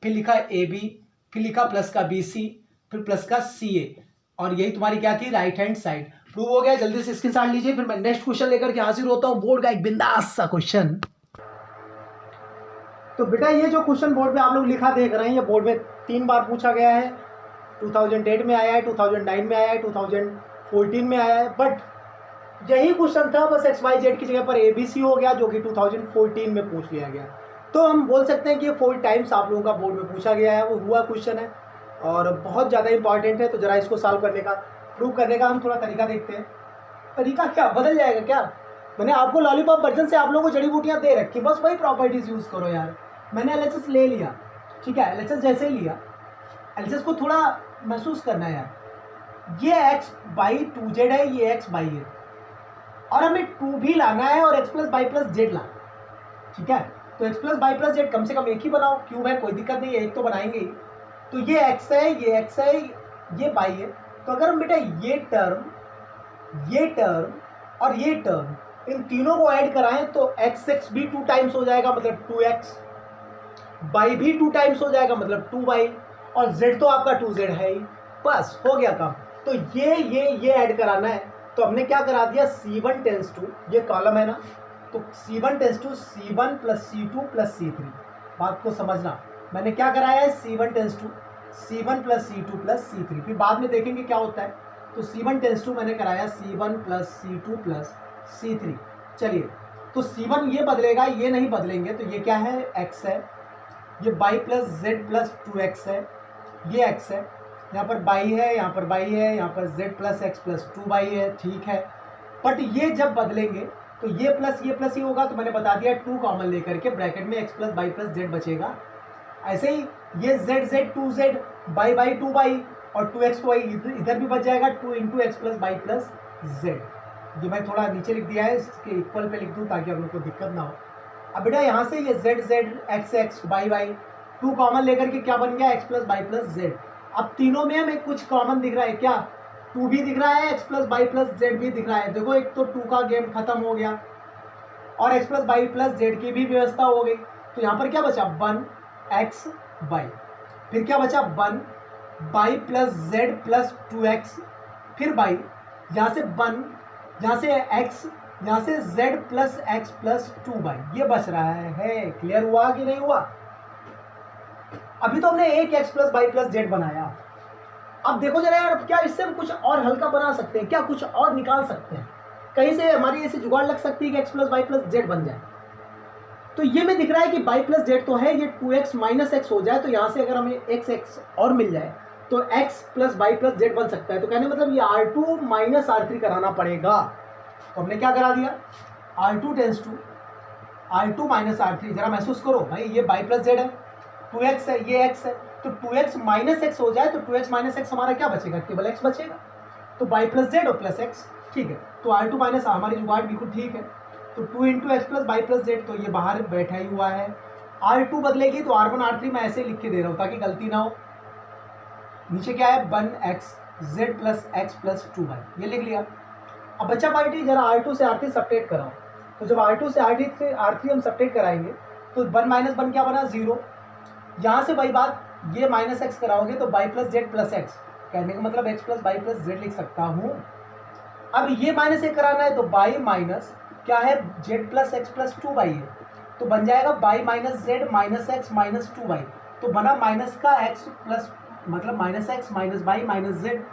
[SPEAKER 1] फिर लिखा ए बी, फिर लिखा प्लस का बी सी, फिर प्लस का सी ए, और यही तुम्हारी क्या थी? Right hand side. प्रूव हो गया। जल्दी से स्क्रीनशॉट लीजिए, फिर मैं नेक्स्ट क्वेश्चन लेकर के हाजिर होता हूं, बोर्ड का एक बिंदास सा क्वेश्चन। तो बेटा ये जो क्वेश्चन बोर्ड पे आप लोग लिखा देख रहे हैं, ये बोर्ड में 3 बार पूछा गया है। 2008 में आया है, 2009 में आया है, 2014 में आया है, बट यही क्वेश्चन था, बस एक्स वाई जेड की जगह पर एबीसी हो गया, जो कि 2014 में पूछ लिया गया। तो हम बोल सकते हैं कि ये 4 टाइम्स आप लोगों का बोर्ड में पूछा गया है, वो हुआ क्वेश्चन है और बहुत ज़्यादा इंपॉर्टेंट है। तो जरा इसको सॉल्व करने का, प्रूव करने का हम थोड़ा तरीका देखते हैं। तरीका क्या बदल जाएगा क्या? मैंने आपको लॉलीपॉप वर्जन से आप लोगों को जड़ी बूटियाँ दे रखी, बस वही प्रॉपर्टीज यूज़ करो यार। मैंने एलएचएस ले लिया, ठीक है, एलएचएस जैसे ही लिया, एलएचएस को थोड़ा महसूस करना है यार। ये x बाई 2z है, ये x बाई है, और हमें 2 भी लाना है और x plus Y plus Z ला, ठीक है। तो x plus Y plus Z कम से कम एक ही बनाओ, क्यूब है कोई दिक्कत नहीं है, एक तो बनाएंगे ही। तो ये x है, ये x है, ये बाई है। तो अगर हम बेटा ये टर्म और ये टर्म इन तीनों को ऐड कराएं तो x भी 2 टाइम्स हो जाएगा, मतलब 2x, बाई भी 2 टाइम्स हो जाएगा, मतलब 2 बाई, और z तो आपका 2z है ही, बस हो गया काम। तो ये ऐड कराना है, तो हमने क्या करा दिया? C1 टेंस टू, ये कॉलम है ना, तो C1 tends to C1 plus C2 plus C3। बात को समझना, मैंने क्या कराया है? C1 tends to C1 plus C2 plus C3, फिर बाद में देखेंगे क्या होता है। तो C1 टेंस टू मैंने कराया C1 plus C2 plus C3। चलिए, तो C1 ये बदलेगा, ये नहीं बदलेंगे, तो ये क्या है? x है, ये by plus Z plus 2x है, ये x है, यहाँ पर बाई है, यहाँ पर बाई है, यहाँ पर z plus x plus 2 by है, ठीक है। बट ये जब बदलेंगे तो ये प्लस ही होगा, तो मैंने बता दिया 2 कॉमन लेकर के ब्रैकेट में x plus Y plus Z बचेगा। ऐसे ही ये z 2z, बाई 2 बाई, और 2x तो इधर भी बच जाएगा, 2 into X plus Y plus Z. ये मैं थोड़ा नीचे लिख दिया है, इसके इक्वल पे लिख दूँ ताकि आप लोग को दिक्कत ना हो। अब बेटा यहाँ से ये z x बाई 2 कॉमन लेकर के क्या बन गया? x plus Y plus Z. अब तीनों में हमें कुछ कॉमन दिख रहा है क्या? 2 भी दिख रहा है, x plus Y plus Z भी दिख रहा है। देखो एक तो 2 का गेम खत्म हो गया और x plus Y plus Z की भी व्यवस्था हो गई। तो यहाँ पर क्या बचा? 1x बाई, फिर क्या बचा? 1 by plus Z plus 2x, फिर बाई, यहाँ से 1, यहाँ से x, यहाँ से z plus x plus 2 by, ये बच रहा है। क्लियर हुआ कि नहीं हुआ? अभी तो हमने एक x plus Y plus Z बनाया। अब देखो जरा यार, क्या इससे हम कुछ और हल्का बना सकते हैं क्या? कुछ और निकाल सकते हैं? कहीं से हमारी ऐसी जुगाड़ लग सकती है कि x plus Y plus Z बन जाए। तो ये में दिख रहा है कि बाई प्लस जेड तो है, ये 2x माइनस एक्स हो जाए, तो यहाँ से अगर हमें x और मिल जाए तो x plus Y plus Z बन सकता है। तो कहने मतलब ये R2 माइनस R3 कराना पड़ेगा। तो हमने क्या करा दिया? R2 tends to R2 minus R3। जरा महसूस करो भाई, ये बाई प्लस जेड है, 2x है, ये x है, तो 2x माइनस एक्स हो जाए तो 2x माइनस एक्स हमारा क्या बचेगा? केवल x बचेगा। तो बाई प्लस जेड और प्लस x, ठीक है। तो R2 माइनस, हमारी जुगाड़ बिल्कुल ठीक है। तो 2 into X plus Y plus Z, तो ये बाहर बैठा ही हुआ है। R2 बदलेगी तो R1 R3 मैं ऐसे लिख के दे रहा हूँ ताकि गलती ना हो। नीचे क्या है? 1x Z plus x plus 2 by, ये लिख लिया। अब बच्चा पार्टी जरा R2 से R3 सब्ट्रैक्ट कराओ। तो जब R2 से R3 हम सब्ट्रैक्ट कराएंगे तो 1 माइनस 1 क्या बना? 0। यहाँ से वही बात, ये माइनस एक्स कराओगे तो by plus Z plus x, कहने का मतलब x plus Y plus Z लिख सकता हूँ। अब ये माइनस एक कराना है तो बाई माइनस क्या है? Z plus x plus 2 by है, तो बन जाएगा by minus Z minus x minus 2 by. तो बना माइनस का एक्स प्लस, मतलब minus x minus by minus Z,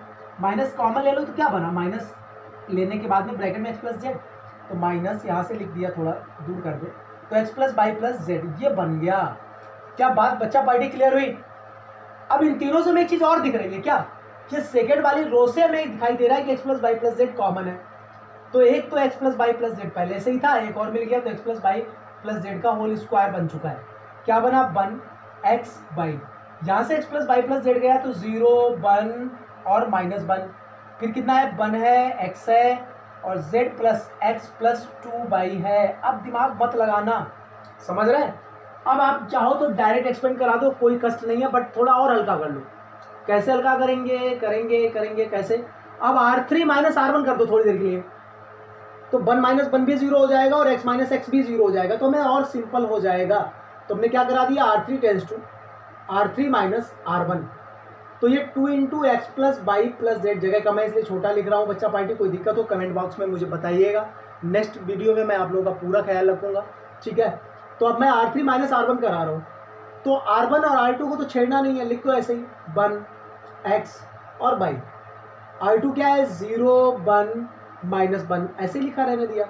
[SPEAKER 1] minus common ले लो तो क्या बना? माइनस लेने के बाद में ब्रैकेट में एक्स प्लस जेड, तो माइनस यहाँ से लिख दिया, थोड़ा दूर कर दे, तो x plus Y plus Z ये बन गया। क्या बात बच्चा पार्टी क्लियर हुई? अब इन तीनों से हमें एक चीज और दिख रही है क्या? कि सेकेंड वाली रो से हमें दिखाई दे रहा है कि x plus Y plus Z common है। तो एक तो x plus Y plus Z पहले से ही था, एक और मिल गया, तो x plus Y plus Z का होल स्क्वायर बन चुका है। क्या बना? 1x बाई, यहाँ से x plus Y plus Z गया तो 0 1 और माइनस 1, फिर कितना है 1 है, x है और z plus x plus 2 by है। अब दिमाग मत लगाना, समझ रहे हैं। अब आप चाहो तो डायरेक्ट एक्सपेंड करा दो, कोई कष्ट नहीं है, बट थोड़ा और हल्का कर लो। कैसे हल्का करेंगे कैसे, अब R3 माइनस R1 कर दो थोड़ी देर के लिए, तो 1 माइनस 1 भी 0 हो जाएगा और x माइनस एक्स भी 0 हो जाएगा, तो हमें और सिंपल हो जाएगा। तो हमने क्या करा दिया, R3 tends to R3 minus R1, तो ये 2 into X plus Y plus Z जगह का मैं इसलिए छोटा लिख रहा हूँ। बच्चा पार्टी कोई दिक्कत हो कमेंट बॉक्स में मुझे बताइएगा, नेक्स्ट वीडियो में मैं आप लोगों का पूरा ख्याल रखूँगा, ठीक है। तो अब मैं R3 माइनस R1 करा रहा हूँ, तो R1 और R2 को तो छेड़ना नहीं है, लिख दो ऐसे ही 1 x और बाई, R2 क्या है 0 1 माइनस 1, ऐसे लिखा रहने दिया।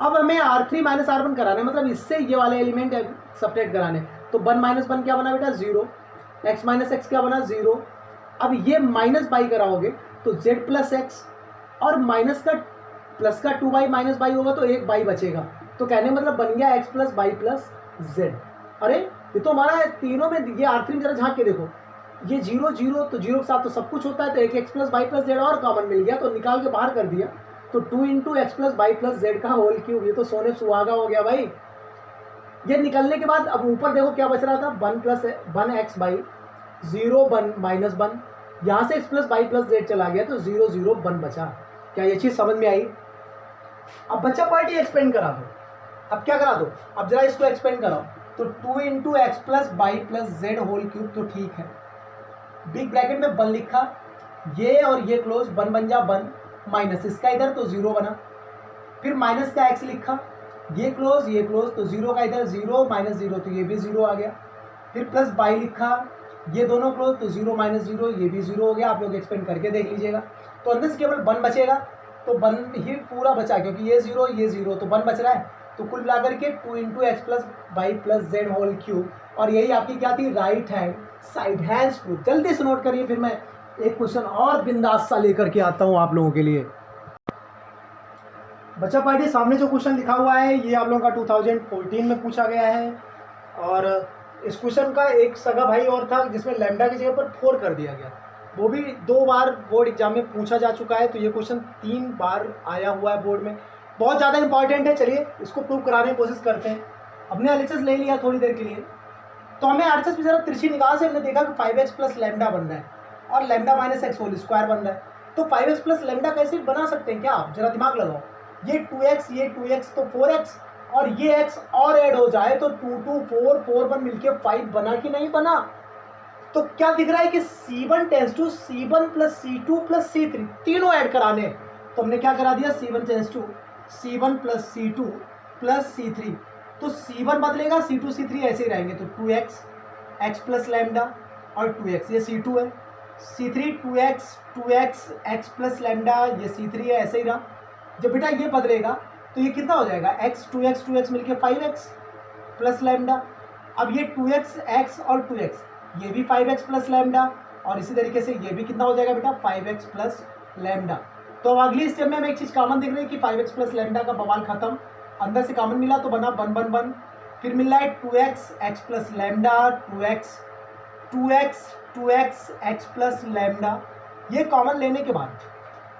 [SPEAKER 1] अब हमें R3 माइनस R1 कराना है, मतलब इससे ये वाले एलिमेंट सब्ट्रैक्ट कराने, तो 1 माइनस 1 क्या बना बेटा 0, x माइनस एक्स क्या बना 0। अब ये माइनस बाई कराओगे तो z प्लस एक्स और माइनस का प्लस का 2 बाई माइनस बाई होगा तो 1 बाई बचेगा, तो कहने मतलब बन गया x plus Y plus z। अरे ये तो हमारा तीनों में, ये R3 में जरा झाँक के देखो, ये 0 0 तो 0 के साथ तो सब कुछ होता है, तो एक x plus Y plus Z और कॉमन मिल गया तो निकाल के बाहर कर दिया, तो 2 into X plus Y plus Z का होल क्यूब, ये तो सोने सुहागा हो गया भाई। ये निकलने के बाद अब ऊपर देखो क्या बच रहा था 1 प्लस 1 एक्स बाई 0 1 माइनस 1, यहाँ से x plus Y plus Z चला गया तो 0 0 1 बचा। क्या ये चीज़ समझ में आई। अब बच्चा पार्टी एक्सपेंड करा दो, अब क्या करा दो, अब जरा इसको एक्सपेंड कराओ, तो 2 into X plus Y plus Z whole cube, तो ठीक है, बिग ब्रैकेट में 1 लिखा, ये और ये क्लोज 1 बन जा 1 माइनस इसका इधर तो 0 बना, फिर माइनस का x लिखा, ये क्लोज तो 0 का इधर 0 माइनस 0 तो ये भी 0 आ गया, फिर प्लस बाई लिखा, ये दोनों क्लोज तो 0 माइनस 0 ये भी 0 हो गया। आप लोग एक्सपेंड करके देख लीजिएगा, तो अंदर से केवल 1 बचेगा, तो 1 ही पूरा बचा क्योंकि ये 0 तो 1 बच रहा है, तो कुल मिलाकर के 2 into X plus Y plus Z whole cube, और यही आपकी क्या थी right hand side hence proof. जल्दी से नोट करिए, फिर मैं एक क्वेश्चन और बिंदास सा लेकर के आता हूँ आप लोगों के लिए। बच्चा पार्टी सामने जो क्वेश्चन लिखा हुआ है ये आप लोगों का 2014 में पूछा गया है, और इस क्वेश्चन का एक सगा भाई और था जिसमें लैम्डा की जगह पर 4 कर दिया गया, वो भी 2 बार बोर्ड एग्जाम में पूछा जा चुका है, तो ये क्वेश्चन 3 बार आया हुआ है बोर्ड में, बहुत ज़्यादा इंपॉर्टेंट है। चलिए इसको प्रूव कराने की कोशिश करते हैं। हमने एलएचएस ले लिया थोड़ी देर के लिए, तो हमें आरएचएस में जरा तिरछी निगाह से हमने देखा कि 5x प्लस लैम्डा बन रहा है और lambda minus X whole square बन रहा है, तो 5x प्लस लैम्डा कैसे बना सकते हैं क्या आप, जरा दिमाग लगाओ। ये 2x तो 4x और ये x और ऐड हो जाए तो 2 2 4 4 1 मिलके 5 बना कि नहीं बना। तो क्या दिख रहा है कि C1 tends to C1 plus C2 plus C3 तीनों ऐड कराने, तो हमने क्या करा दिया C1 tends to C1 plus C2 plus C3, तो C1 बदलेगा C2 C3 ऐसे ही रहेंगे, तो 2x x प्लस लैम्डा और 2x ये C2 है, C3 2x x plus lambda ये C3 है, ऐसे ही रहा। जब बेटा ये बदलेगा तो ये कितना हो जाएगा x 2x मिलके 5x प्लस लैम्डा। अब ये 2x x और 2x ये भी 5x प्लस लैम्डा, और इसी तरीके से ये भी कितना हो जाएगा बेटा 5x प्लस लैम्डा। तो अब अगली स्टेप में हमें एक चीज़ कॉमन दिख रही है कि 5x प्लस लैम्डा का बवाल खत्म, अंदर से कॉमन मिला तो बना 1 1 1, फिर मिल रहा है 2x x plus lambda 2x x plus lambda, ये कॉमन लेने के बाद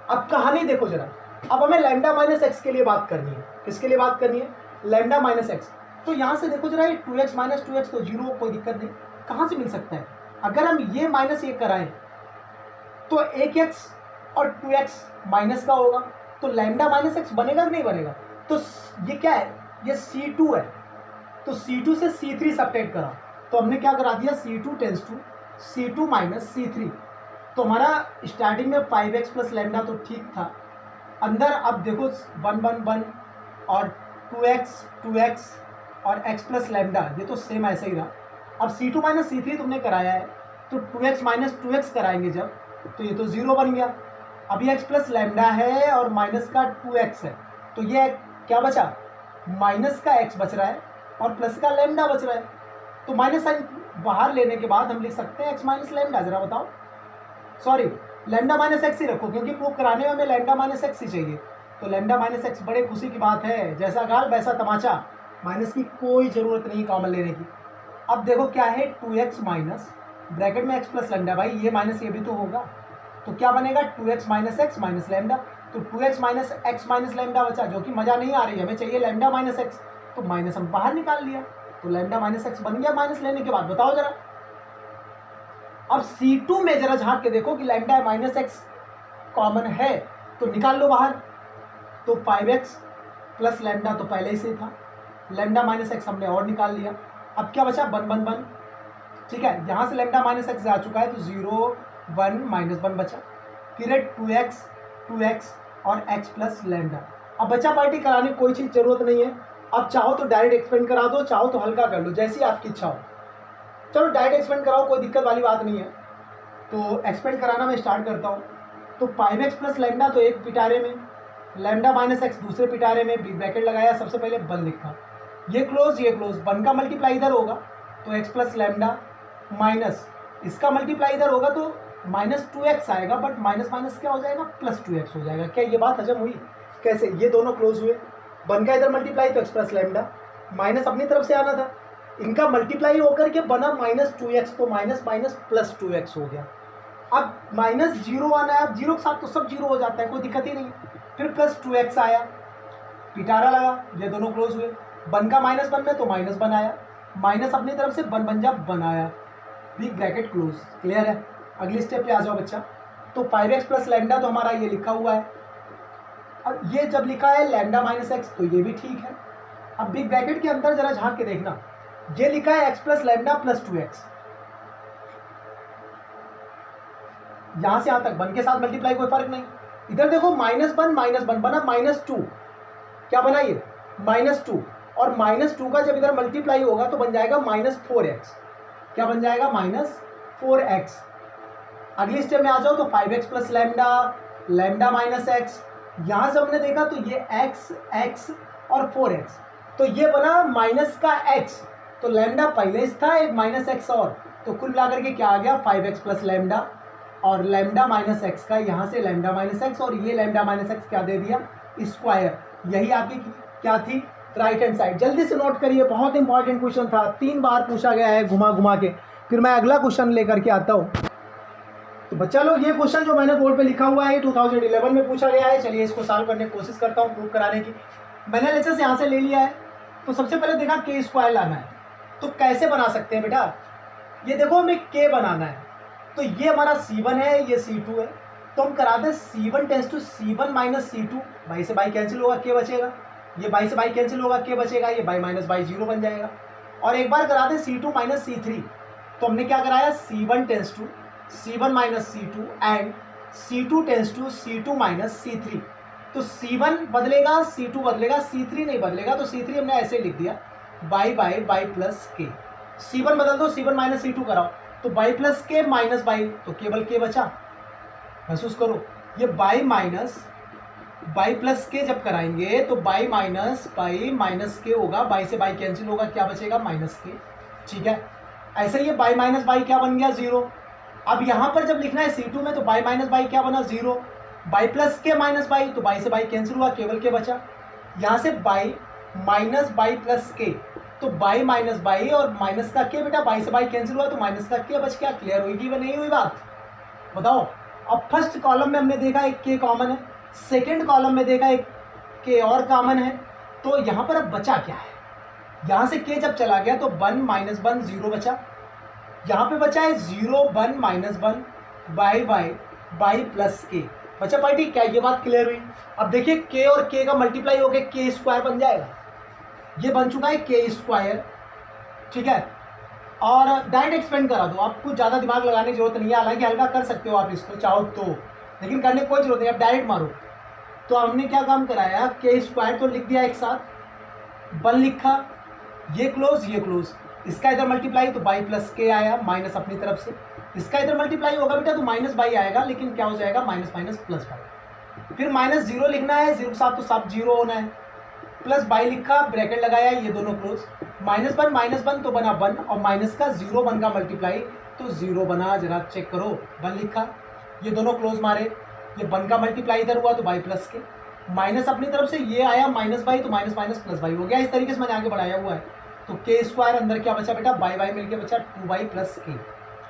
[SPEAKER 1] अब कहानी देखो जरा। अब हमें लैम्डा माइनस एक्स के लिए बात करनी है, किसके लिए बात करनी है लैम्डा माइनस एक्स। तो यहाँ से देखो जरा ये 2x माइनस 2x तो 0, कोई दिक्कत नहीं, कहाँ से मिल सकता है। अगर हम ये माइनस ये कराएं तो 1x और 2x माइनस का होगा, तो लैम्डा माइनस एक्स बनेगा कि नहीं बनेगा। तो ये क्या है, ये C2 है, तो C2 से C3 सब्ट्रैक्ट करा, तो हमने क्या करा दिया C2 tends to C2 minus C3, तो हमारा स्टार्टिंग में 5x प्लस लैम्डा तो ठीक था, अंदर अब देखो 1 1 1 और 2x और x प्लस लैम्डा ये तो सेम ऐसे ही रहा। अब C2 माइनस C3 तुमने कराया है, तो 2x माइनस 2x कराएंगे जब, तो ये तो 0 बन गया। अभी x प्लस लैम्डा है और माइनस का 2x है, तो ये क्या बचा माइनस का x बच रहा है और प्लस का लैम्डा बच रहा है, तो माइनस साइन बाहर लेने के बाद हम लिख सकते हैं x माइनस लैम्डा। जरा बताओ, सॉरी लैम्डा माइनस एक्स ही रखो क्योंकि प्रूव कराने में हमें लैम्डा माइनस एक्स ही चाहिए, तो लैम्डा माइनस एक्स बड़े खुशी की बात है, जैसा गाल वैसा तमाचा, माइनस की कोई ज़रूरत नहीं कॉमन लेने की। अब देखो क्या है 2x माइनस ब्रैकेट में एक्स प्लस लेमडा, भाई ये माइनस ये भी तो होगा, तो क्या बनेगा 2x minus x minus lambda, तो 2x minus x minus lambda बचा, जो कि मजा नहीं आ रही है, हमें चाहिए लेमडा माइनस एक्स, तो माइनस हम बाहर निकाल लिया, तो लेमडा माइनस एक्स बन गया माइनस लेने के बाद। बताओ जरा, अब C2 में जरा झांक के देखो कि लेमडा माइनस एक्स कॉमन है, तो निकाल लो बाहर, तो 5x प्लस लेमडा तो पहले ही से था, लेमडा माइनस एक्स हमने और निकाल लिया, अब क्या बचा 1 1 1, ठीक है, यहाँ से लेमडा माइनस एक्स आ चुका है, तो 0 1 माइनस 1 बचा, फिर है 2x और x प्लस लेमडा। अब बचा पार्टी कराने की कोई चीज़ जरूरत नहीं है, अब चाहो तो डायरेक्ट एक्सपेंड करा दो, चाहो तो हल्का कर लो, जैसी आपकी इच्छा हो। चलो डायरेक्ट एक्सपेंड कराओ, कोई दिक्कत वाली बात नहीं है, तो एक्सपेंड कराना मैं स्टार्ट करता हूँ। तो 5x प्लस लेमडा तो एक पिटारे में, लेमडा माइनस एक्स दूसरे पिटारे में, बिग ब्रैकेट लगाया, सबसे पहले 1 लिखा, ये क्लोज 1 का मल्टीप्लाई इधर होगा तो x प्लस लेमडा माइनस इसका मल्टीप्लाई इधर होगा तो माइनस 2x आएगा, बट माइनस माइनस क्या हो जाएगा प्लस 2x हो जाएगा। क्या ये बात हजम हुई? कैसे? ये दोनों क्लोज हुए, 1 का इधर मल्टीप्लाई तो x प्लस लेमडा, माइनस अपनी तरफ से आना था, इनका मल्टीप्लाई होकर के बना माइनस 2x, तो माइनस माइनस प्लस 2x हो गया। अब माइनस 0 आना है, अब 0 के साथ तो सब 0 हो जाता है, कोई दिक्कत ही नहीं। फिर प्लस 2x आया, पिटारा लगा, ये दोनों क्लोज हुए, 1 का माइनस 1 में तो माइनस 1 आया, माइनस अपनी तरफ से 1 बन जा 1 आया, बिग ब्रैकेट क्लोज। क्लियर है? अगली स्टेप पे आ जाओ बच्चा। तो 5x प्लस लेमडा तो हमारा ये लिखा हुआ है, अब ये जब लिखा है लेमडा माइनस एक्स तो ये भी ठीक है। अब बिग ब्रैकेट के अंदर जरा झांक के देखना, ये लिखा है x plus lambda plus 2x, यहां से यहां तक 1 के साथ मल्टीप्लाई कोई फर्क नहीं। इधर देखो -1 बना -2, क्या बना ये -2, और -2 का जब इधर मल्टीप्लाई होगा तो बन जाएगा -4x, क्या बन जाएगा -4x। अगली स्टेप में आ जाओ तो 5x plus lambda, lambda minus x, यहां से हमने देखा तो ये x और 4x, तो ये बना माइनस का x, तो लेमडा पहले से था, एक माइनस एक्स और, तो कुल मिलाकर के क्या आ गया 5x प्लस लेमडा और लेमडा माइनस एक्स का, यहाँ से लेमडा माइनस एक्स और ये लेमडा माइनस एक्स क्या दे दिया स्क्वायर। यही आपकी क्या थी राइट हैंड साइड। जल्दी से नोट करिए, बहुत इंपॉर्टेंट क्वेश्चन था, 3 बार पूछा गया है घुमा घुमा के। फिर मैं अगला क्वेश्चन लेकर के आता हूँ। तो बच्चा लोग ये क्वेश्चन जो मैंने बोर्ड पे लिखा हुआ है 2011 में पूछा गया है। चलिए इसको सॉल्व करने की कोशिश करता हूँ, प्रूव कराने की। मैंने लेक्चर यहाँ से ले लिया है, तो सबसे पहले देखा के स्क्वायर लाना है, तो कैसे बना सकते हैं बेटा, ये देखो हमें के बनाना है, तो ये हमारा C1 है, ये C2 है, तो हम करा दें C1 tends to C1 minus C2, Y से बाई कैंसिल होगा, के बचेगा, ये बाई से बाई कैंसिल होगा, के बचेगा, ये बाई माइनस बाई 0 बन जाएगा। और एक बार करा दें C2 माइनस C3, तो हमने क्या कराया C1 tends to C1 minus C2 and C2 tends to C2 minus C3, तो C1 बदलेगा, C2 बदलेगा, C3 नहीं बदलेगा, तो C3 हमने ऐसे लिख दिया बाई बाई बाई प्लस के। C1 बदल दो, C1 माइनस C2 कराओ, तो बाई प्लस के माइनस बाई, तो केवल के बचा। महसूस करो, ये बाई माइनस बाई प्लस के जब कराएंगे तो बाई माइनस के होगा, बाई से बाई कैंसिल होगा, क्या बचेगा माइनस के। ठीक है, ऐसे ही बाई माइनस बाई क्या बन गया 0। अब यहाँ पर जब लिखना है C2 में तो बाई माइनस बाई क्या बना 0, बाई प्लस के माइनस बाई, तो बाई से बाई कैंसिल हुआ, केवल के बचा। यहाँ से बाई माइनस बाई प्लस के, तो बाई माइनस बाई और माइनस का के, बेटा बाई से बाई कैंसिल हुआ तो माइनस का के बच गया। क्लियर होगी व नहीं हुई बात, बताओ। अब फर्स्ट कॉलम में हमने देखा एक के कॉमन है, सेकंड कॉलम में देखा एक के और कॉमन है, तो यहाँ पर अब बचा क्या है, यहाँ से के जब चला गया तो 1 माइनस 1 0 बचा, यहाँ पे बचा है 0 1 minus 1 by by by plus के बचा पार्टी। क्या ये बात क्लियर हुई? अब देखिए के और के का मल्टीप्लाई होकर के स्क्वायर बन जाएगा, ये बन चुका है के स्क्वायर। ठीक है, और डायरेक्ट एक्सपेंड करा दो, आपको ज़्यादा दिमाग लगाने की जरूरत नहीं है, हालांकि हल्का कर सकते हो आप इसको चाहो तो, लेकिन करने की कोई जरूरत नहीं, आप डायरेक्ट मारो। तो हमने क्या काम कराया, के स्क्वायर तो लिख दिया एक साथ, 1 लिखा, ये क्लोज ये क्लोज, इसका इधर मल्टीप्लाई तो बाई प्लस के आया, माइनस अपनी तरफ से, इसका इधर मल्टीप्लाई होगा बेटा तो माइनस बाई आएगा, लेकिन क्या हो जाएगा माइनस माइनस प्लस बाई। फिर -0 लिखना है, 0 के साथ तो सब 0 होना है, प्लस बाई लिखा, ब्रैकेट लगाया, ये दोनों क्लोज, -1 तो बना 1 और माइनस का 0 1 का मल्टीप्लाई तो 0 बना, जरा चेक करो, 1 लिखा, ये दोनों क्लोज मारे, ये 1 का मल्टीप्लाई इधर हुआ तो बाई प्लस के, माइनस अपनी तरफ से ये आया माइनस बाई तो माइनस माइनस प्लस बाई हो गया। इस तरीके से मैंने आगे बढ़ाया हुआ है। तो के स्क्वायर अंदर क्या बचा बेटा, बाई बाई मिलके बचा 2 बाई प्लस के।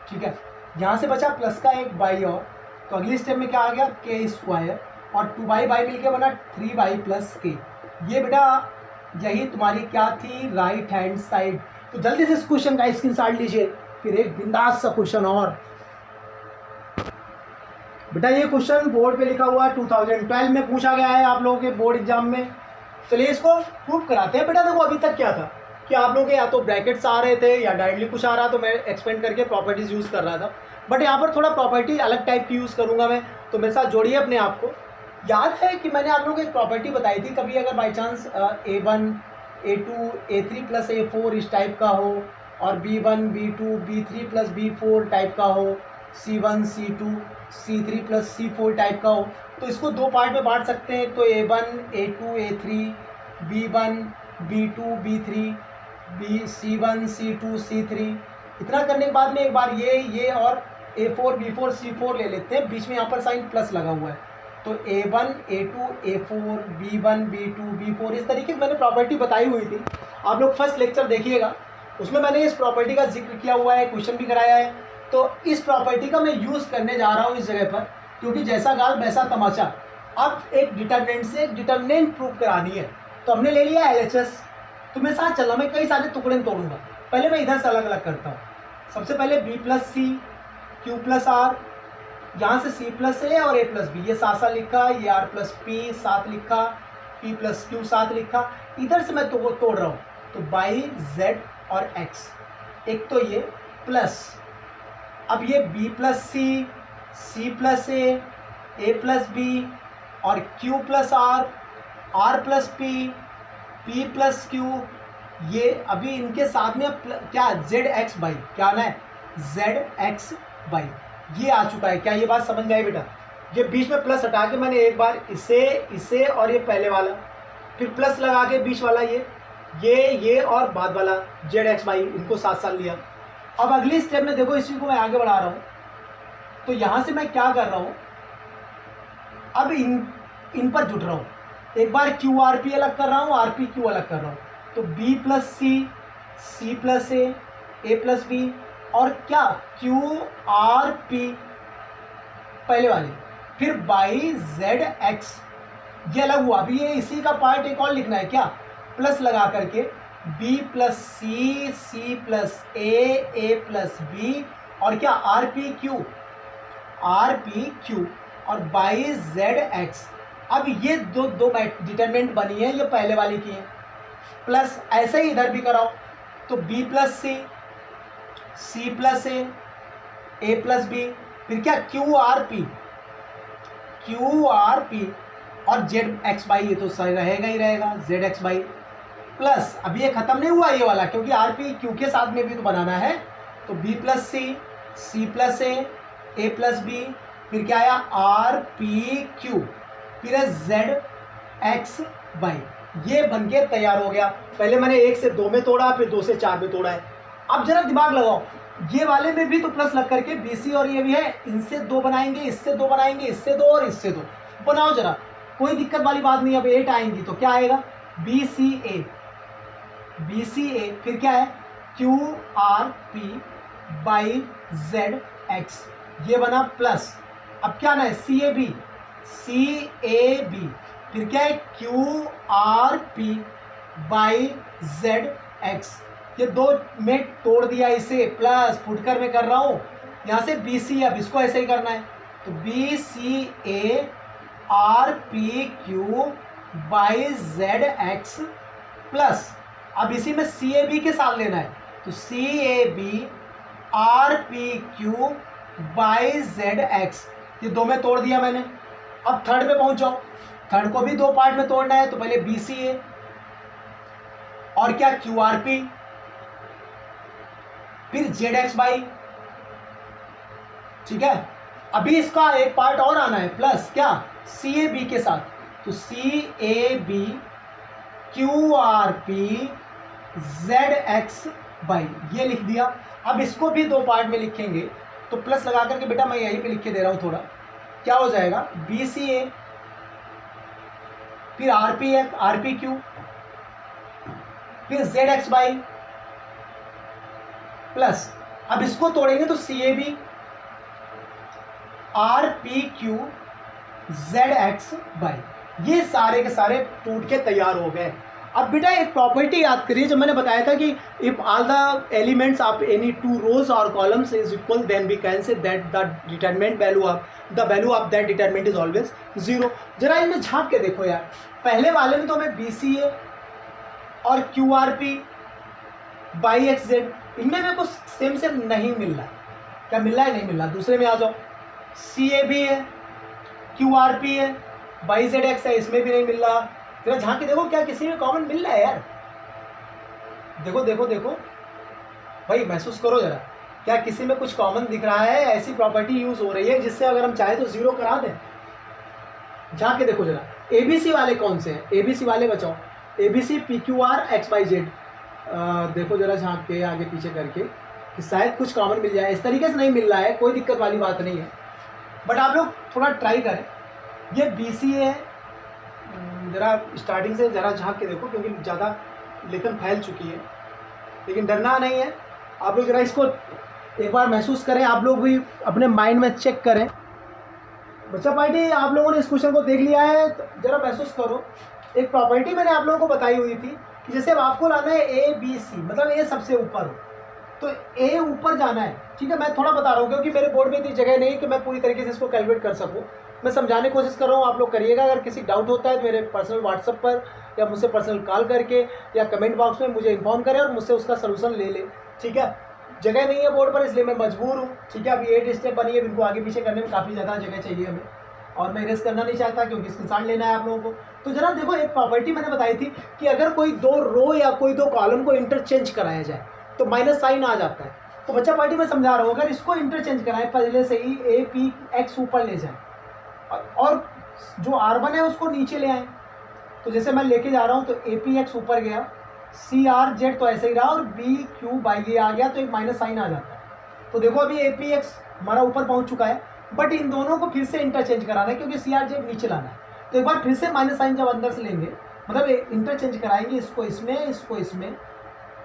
[SPEAKER 1] ठीक है, यहाँ से बचा प्लस का एक बाई और, तो अगली स्टेप में क्या आ गया के स्क्वायर, और 2 बाई मिलके बना 3 प्लस के। ये बेटा यही तुम्हारी क्या थी, राइट हैंड साइड। तो जल्दी से इस क्वेश्चन का स्क्रीनशॉट लीजिए, फिर एक बिंदास सा क्वेश्चन और। बेटा ये क्वेश्चन बोर्ड पे लिखा हुआ है, 2012 में पूछा गया है आप लोगों के बोर्ड एग्जाम में। चलिए इसको प्रूव कराते हैं। बेटा देखो अभी तक क्या था कि आप लोगों के या तो ब्रैकेट्स आ रहे थे या डायरेक्टली कुछ आ रहा, तो मैं एक्सपेंड करके प्रॉपर्टीज यूज़ कर रहा था, बट यहाँ पर थोड़ा प्रॉपर्टी अलग टाइप की यूज़ करूँगा मैं। तो मेरे साथ जोड़िए अपने आप को। याद है कि मैंने आप लोगों को एक प्रॉपर्टी बताई थी, कभी अगर by chance A1 A2 A3 plus A4 इस टाइप का हो, और B1 B2 B3 plus B4 type का हो, C1 C2 C3 plus C4 type का हो, तो इसको दो पार्ट में बांट सकते हैं। तो A1 A2 A3 B1 B2 B3 C1 C2 C3, इतना करने के बाद में एक बार ये और A4 B4 C4 ले लेते हैं, बीच में यहाँ पर साइन प्लस लगा हुआ है, तो A1 A2 A4 B1 B2 B4, इस तरीके की मैंने प्रॉपर्टी बताई हुई थी। आप लोग फर्स्ट लेक्चर देखिएगा, उसमें मैंने इस प्रॉपर्टी का जिक्र किया हुआ है, क्वेश्चन भी कराया है। तो इस प्रॉपर्टी का मैं यूज़ करने जा रहा हूँ इस जगह पर, क्योंकि जैसा गाल वैसा तमाचा। अब एक डिटर्मिनेंट से डिटर्मिनेंट प्रूव करानी है, तो हमने ले लिया LHS। तो मेरे साथ चलना, मैं कई सारे टुकड़े तोड़ूंगा। पहले मैं इधर से अलग अलग करता हूँ। सबसे पहले B plus C Q plus R, यहाँ से C प्लस A और A प्लस B, ये साथ साथ लिखा, ये R प्लस P साथ लिखा, P प्लस Q साथ लिखा। इधर से मैं तोड़ रहा हूँ, तो बाई Z और X, एक तो ये प्लस, अब ये B plus C plus A plus B और Q plus R plus P plus Q, ये अभी इनके साथ में क्या ZX बाई, क्या ना है ZX बाई, ये आ चुका है। क्या ये बात समझ में आई बेटा? ये बीच में प्लस हटा के मैंने एक बार इसे और ये पहले वाला, फिर प्लस लगा के बीच वाला ये और बाद वाला ZX बाई, इनको साथ साथ लिया। अब अगली स्टेप में देखो, इसी को मैं आगे बढ़ा रहा हूँ। तो यहाँ से मैं क्या कर रहा हूँ, अब इन पर जुट रहा हूँ। एक बार QRP अलग कर रहा हूँ, RPQ अलग कर रहा हूँ। तो B plus C plus A plus B और क्या QRP पहले वाले, फिर बाई ZX, ये अलग हुआ। अभी ये इसी का पार्ट एक और लिखना है, क्या प्लस लगा करके B plus C plus A plus B और क्या RPQ और बाई ZX। अब ये दो डिटरमिनेंट बनी है, ये पहले वाली की है, प्लस ऐसे ही इधर भी कराओ। तो B plus C plus A plus B, फिर क्या QRP और ZX बाई, ये तो सही रहेगा ही रहेगा, ZX बाई प्लस, अभी ये खत्म नहीं हुआ ये वाला, क्योंकि RPQ के साथ में भी तो बनाना है। तो B plus C plus A plus B, फिर क्या आया RPQ, फिर है ZX बाई, ये बनके तैयार हो गया। पहले मैंने 1 से 2 में तोड़ा, फिर 2 से 4 में तोड़ा है। अब जरा दिमाग लगाओ, ये वाले में भी तो प्लस लग करके BC और ये भी है, इनसे 2 बनाएंगे, इससे 2 बनाएंगे, इससे 2 और इससे 2 बनाओ जरा, कोई दिक्कत वाली बात नहीं। अब 8 आएंगी तो क्या आएगा BCA, फिर क्या है QRP बाई ZX, ये बना प्लस। अब क्या ना है CAB, फिर क्या है QRP बाई ZX, ये 2 में तोड़ दिया इसे, प्लस फुटकर में कर रहा हूँ यहाँ से BC, अब इसको ऐसे ही करना है। तो BCA RPQ by ZX plus, अब इसी में CAB के साथ लेना है, तो CAB RPQ बाई ZX, ये 2 में तोड़ दिया मैंने। अब थर्ड पे पहुंच जाओ, थर्ड को भी 2 पार्ट में तोड़ना है। तो पहले BCA और क्या QRP, फिर ZX बाई, ठीक है। अभी इसका एक पार्ट और आना है, प्लस क्या CAB के साथ, तो CAB QRP ZX बाई, ये लिख दिया। अब इसको भी 2 पार्ट में लिखेंगे, तो प्लस लगा करके बेटा मैं यहीं पे लिख के दे रहा हूँ थोड़ा, क्या हो जाएगा BCA, फिर RPQ, फिर ZX बाई प्लस अब इसको तोड़ेंगे तो CAB RPQ ZX ये सारे के सारे टूट के तैयार हो गए। अब बेटा एक प्रॉपर्टी याद करिए, जब मैंने बताया था कि if all the elements of any two rows और columns is equal then we can say that the determinant value of that determinant is always 0। जरा इनमें झांक के देखो यार, पहले वाले में तो हमें BCA और QRP बाई XZ इनमें मेरे को सेम नहीं मिल रहा है। क्या मिल रहा है? नहीं मिल रहा। दूसरे में आ जाओ, CAB है, QRP है, बाई ZX है, इसमें भी नहीं मिल रहा। जरा झांक के देखो क्या किसी में कॉमन मिल रहा है यार? देखो देखो देखो भाई, महसूस करो जरा, क्या किसी में कुछ कॉमन दिख रहा है? ऐसी प्रॉपर्टी यूज हो रही है जिससे अगर हम चाहे तो 0 करा दें। झांक के देखो जरा, ABC वाले कौन से हैं? ABC वाले बचाओ, ABC PQR XYZ। देखो जरा झांक के आगे पीछे करके कि शायद कुछ कॉमन मिल जाए। इस तरीके से नहीं मिल रहा है, कोई दिक्कत वाली बात नहीं है, बट आप लोग थोड़ा ट्राई करें। ये BCA है, ज़रा स्टार्टिंग से ज़रा झांक के देखो क्योंकि ज़्यादा लेखन फैल चुकी है, लेकिन डरना नहीं है। आप लोग ज़रा इसको एक बार महसूस करें, आप लोग भी अपने माइंड में चेक करें। बच्चा पार्टी आप लोगों ने इस क्वेश्चन को देख लिया है तो ज़रा महसूस करो। एक प्रॉपर्टी मैंने आप लोगों को बताई हुई थी कि जैसे अब आपको लाना है ABC, मतलब A सबसे ऊपर हो तो A ऊपर जाना है, ठीक है। मैं थोड़ा बता रहा हूँ क्योंकि मेरे बोर्ड में इतनी जगह नहीं है कि मैं पूरी तरीके से इसको कैलकुलेट कर सकूँ। मैं समझाने की कोशिश कर रहा हूँ, आप लोग करिएगा। अगर किसी डाउट होता है तो मेरे पर्सनल व्हाट्सएप पर या मुझसे पर्सनल कॉल करके या कमेंट बॉक्स में मुझे इन्फॉर्म करें और मुझसे उसका सलूशन ले लें, ठीक है। जगह नहीं है बोर्ड पर इसलिए मैं मजबूर हूँ, ठीक है। अभी 8 स्टेप बनी है, इनको आगे पीछे करने में काफ़ी ज़्यादा जगह चाहिए हमें और मैं इरेज करना नहीं चाहता क्योंकि स्क्रीनशॉट लेना है आप लोगों को। तो जरा देखो, एक प्रॉपर्टी मैंने बताई थी कि अगर कोई 2 रो या कोई 2 कॉलम को इंटरचेंज कराया जाए तो माइनस साइन आ जाता है। तो बच्चा पार्टी में समझा रहा हूँ, अगर इसको इंटरचेंज कराएं पहले से ही APX ऊपर ले जाए और जो R1 है उसको नीचे ले आए, तो जैसे मैं लेके जा रहा हूँ तो APX ऊपर गया, CRZ तो ऐसे ही रहा और BQ आ गया तो एक माइनस साइन आ जाता है। तो देखो अभी APX हमारा ऊपर पहुँच चुका है, बट इन दोनों को फिर से इंटरचेंज कराना है क्योंकि CRZ नीचे लाना है। तो एक बार फिर से माइनस साइन जब अंदर से लेंगे, मतलब इंटरचेंज कराएंगे इसको इसमें, इसको इसमें,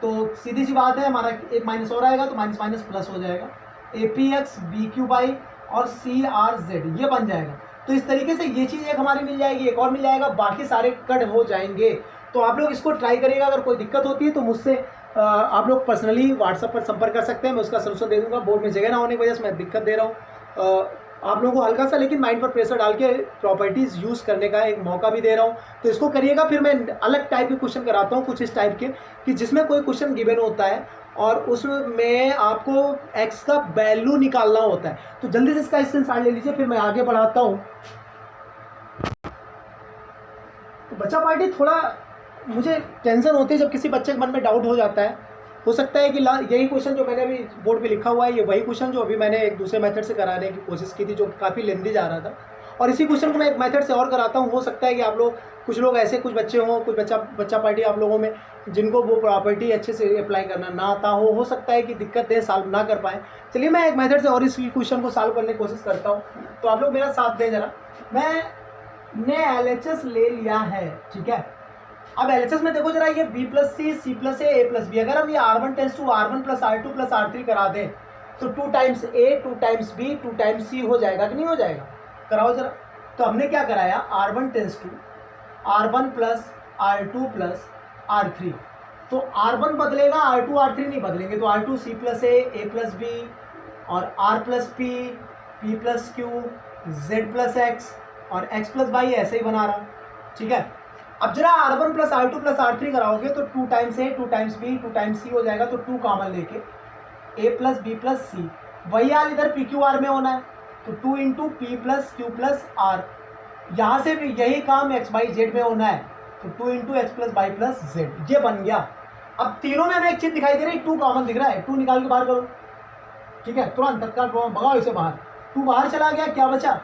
[SPEAKER 1] तो सीधी सी बात है हमारा एक माइनस और आएगा तो माइनस माइनस प्लस हो जाएगा। APX BQ और CRZ ये बन जाएगा। तो इस तरीके से ये चीज़ एक हमारी मिल जाएगी, एक और मिल जाएगा, बाकी सारे कट हो जाएंगे। तो आप लोग इसको ट्राई करिएगा। अगर कोई दिक्कत होती है तो मुझसे आप लोग पर्सनली व्हाट्सएप पर संपर्क कर सकते हैं, मैं उसका सलूशन दे दूंगा। बोर्ड में जगह ना होने की वजह से मैं दिक्कत दे रहा हूँ। आप लोगों को हल्का सा लेकिन माइंड पर प्रेशर डाल के प्रॉपर्टीज़ यूज़ करने का एक मौका भी दे रहा हूँ, तो इसको करिएगा। फिर मैं अलग टाइप के क्वेश्चन कराता हूँ, कुछ इस टाइप के कि जिसमें कोई क्वेश्चन गिवन होता है और उसमें आपको x का वैल्यू निकालना होता है। तो जल्दी से इसका स्क्रीनशॉट ले लीजिए, फिर मैं आगे बढ़ाता हूँ। तो बच्चा पार्टी थोड़ा मुझे टेंशन होती है जब किसी बच्चे के मन में डाउट हो जाता है। हो सकता है कि यही क्वेश्चन जो मैंने अभी बोर्ड पे लिखा हुआ है, ये वही क्वेश्चन जो अभी मैंने एक दूसरे मेथड से कराने की कोशिश की थी, जो काफ़ी लेंदी जा रहा था, और इसी क्वेश्चन को मैं एक मेथड से और कराता हूँ। हो सकता है कि आप लोग कुछ लोग ऐसे कुछ बच्चे हों, कुछ बच्चा पार्टी आप लोगों में जिनको वो प्रॉपर्टी अच्छे से अप्लाई करना ना आता हो सकता है कि दिक्कत दे, सॉल्व ना कर पाए। चलिए मैं एक मेथड से और इस क्वेश्चन को सॉल्व करने की कोशिश करता हूँ, तो आप लोग मेरा साथ दें जरा। मैंने LHS ले लिया है, ठीक है। अब LHS में देखो जरा, ये B+C C+A A+B, अगर हम ये R1 tends to R1 + R2 + R3 करा दें तो 2 times A 2 times B 2 times C हो जाएगा कि नहीं हो जाएगा? कराओ जरा। तो हमने क्या कराया, R1 tends to R1 + R2 + R3, तो R1 बदलेगा, R2 R3 नहीं बदलेंगे, तो R2 C+A A+B और R+P P+Q Z+X और X+Y ऐसे ही बना रहा, ठीक है। अब जरा R1 + R2 + R3 कराओगे तो 2 times A 2 times B 2 times C हो जाएगा, तो 2 कॉमन लेके A + B + C, वही हाल इधर PQR में होना है, तो 2 × P + Q + R, यहाँ से भी यही काम XYZ में होना है, तो 2 × X + Y + Z, ये बन गया। अब तीनों में हमें एक चीज़ दिखाई दे रही है, 2 कॉमन दिख रहा है, 2 निकाल के बाहर करो, ठीक है। तुरंत तत्काल भगाओ इसे बाहर, 2 बाहर चला गया, क्या बचा?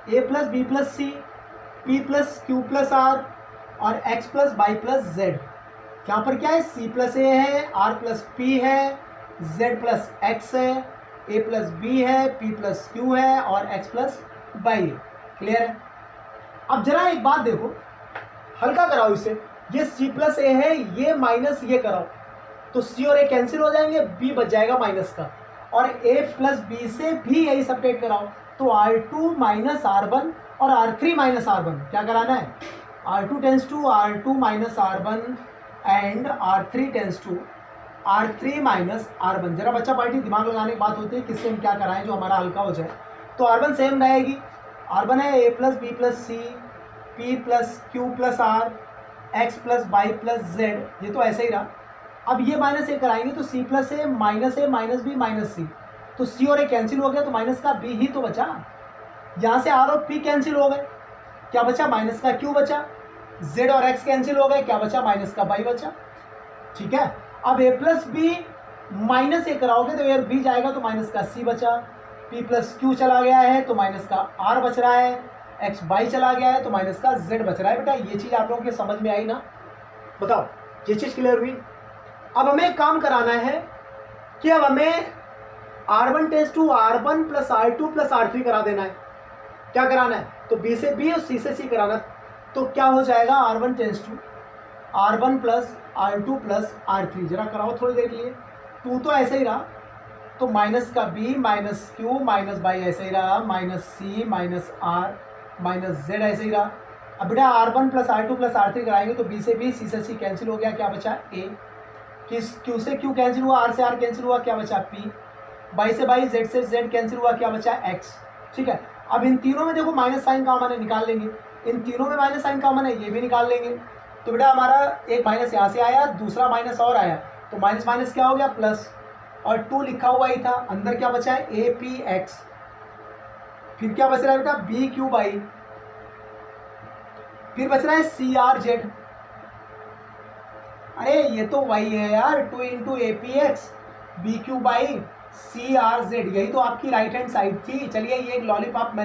[SPEAKER 1] A + B + C P + Q + R और X + Y + Z। यहाँ पर क्या है? C+A है, R+P है, Z+X है, A+B है, P+Q है और X + Y है। क्लियर है? अब जरा एक बात देखो, हल्का कराओ इसे, ये C+A है, ये माइनस ये कराओ, तो C और A कैंसिल हो जाएंगे, B बच जाएगा माइनस का, और a प्लस बी से भी यही सब्ट्रैक्ट कराओ, तो R2 माइनस R1 और R3 माइनस R1 क्या कराना है, R2 tends to R2 minus R1 and R3 tends to R3 minus R1। जरा बच्चा पार्टी दिमाग लगाने की बात होती है किससे हम क्या कराएं जो हमारा हल्का हो जाए। तो R1 सेम रहेगी, R1 है a plus B plus C p plus Q plus R X plus Y plus Z, ये तो ऐसे ही रहा। अब ये माइनस ए कराएंगे तो c प्लस ए माइनस बी माइनस सी, तो c और a कैंसिल हो गया तो माइनस का b ही तो बचा। यहाँ से r और p कैंसिल हो गए, क्या बचा, माइनस का q बचा। z और x कैंसिल हो गए, क्या बचा, माइनस का y बचा। ठीक है, अब a प्लस बी माइनस ए कराओगे तो यार b जाएगा तो माइनस का c बचा, p प्लस क्यू चला गया है तो माइनस का r बच रहा है, एक्स वाई चला गया है तो माइनस का z बच रहा है। बेटा ये चीज़ आप लोगों के समझ में आई ना, बताओ ये चीज़ क्लियर हुई। अब हमें एक काम कराना है कि अब हमें R1 tends to R1 plus R2 plus R3 करा देना है। क्या कराना है, तो B से B और C से C कराना। तो क्या हो जाएगा, R1 tends to R1 plus R2 plus R3, जरा कराओ थोड़ी देर के लिए। 2 तो ऐसे ही रहा, तो माइनस का B minus Q minus Y ऐसे ही रहा, minus C minus R minus Z ऐसे ही रहा। अब बेटा R1 plus R2 plus R3 कराएंगे तो B से B C से C कैंसिल हो गया, क्या बचा A, किस Q से Q कैंसिल हुआ, R से R कैंसिल हुआ, क्या बचा P, Y से Y Z से Z कैंसिल हुआ, क्या बचा X। ठीक है, अब इन तीनों में देखो माइनस साइन कॉमन है, निकाल लेंगे। इन तीनों में माइनस साइन कॉमन है, ये भी निकाल लेंगे। तो बेटा हमारा एक माइनस यहाँ से आया, दूसरा माइनस और आया, तो माइनस माइनस क्या हो गया प्लस, और 2 लिखा हुआ ही था, अंदर क्या बचा है APX, फिर क्या बच रहा है बेटा BQY, फिर बच रहा है CRZ। अरे ये तो y है यार, 2 इंटू APX BQY CRZ, यही तो आपकी राइट हैंड साइड थी। चलिए ये एक लॉलीपॉप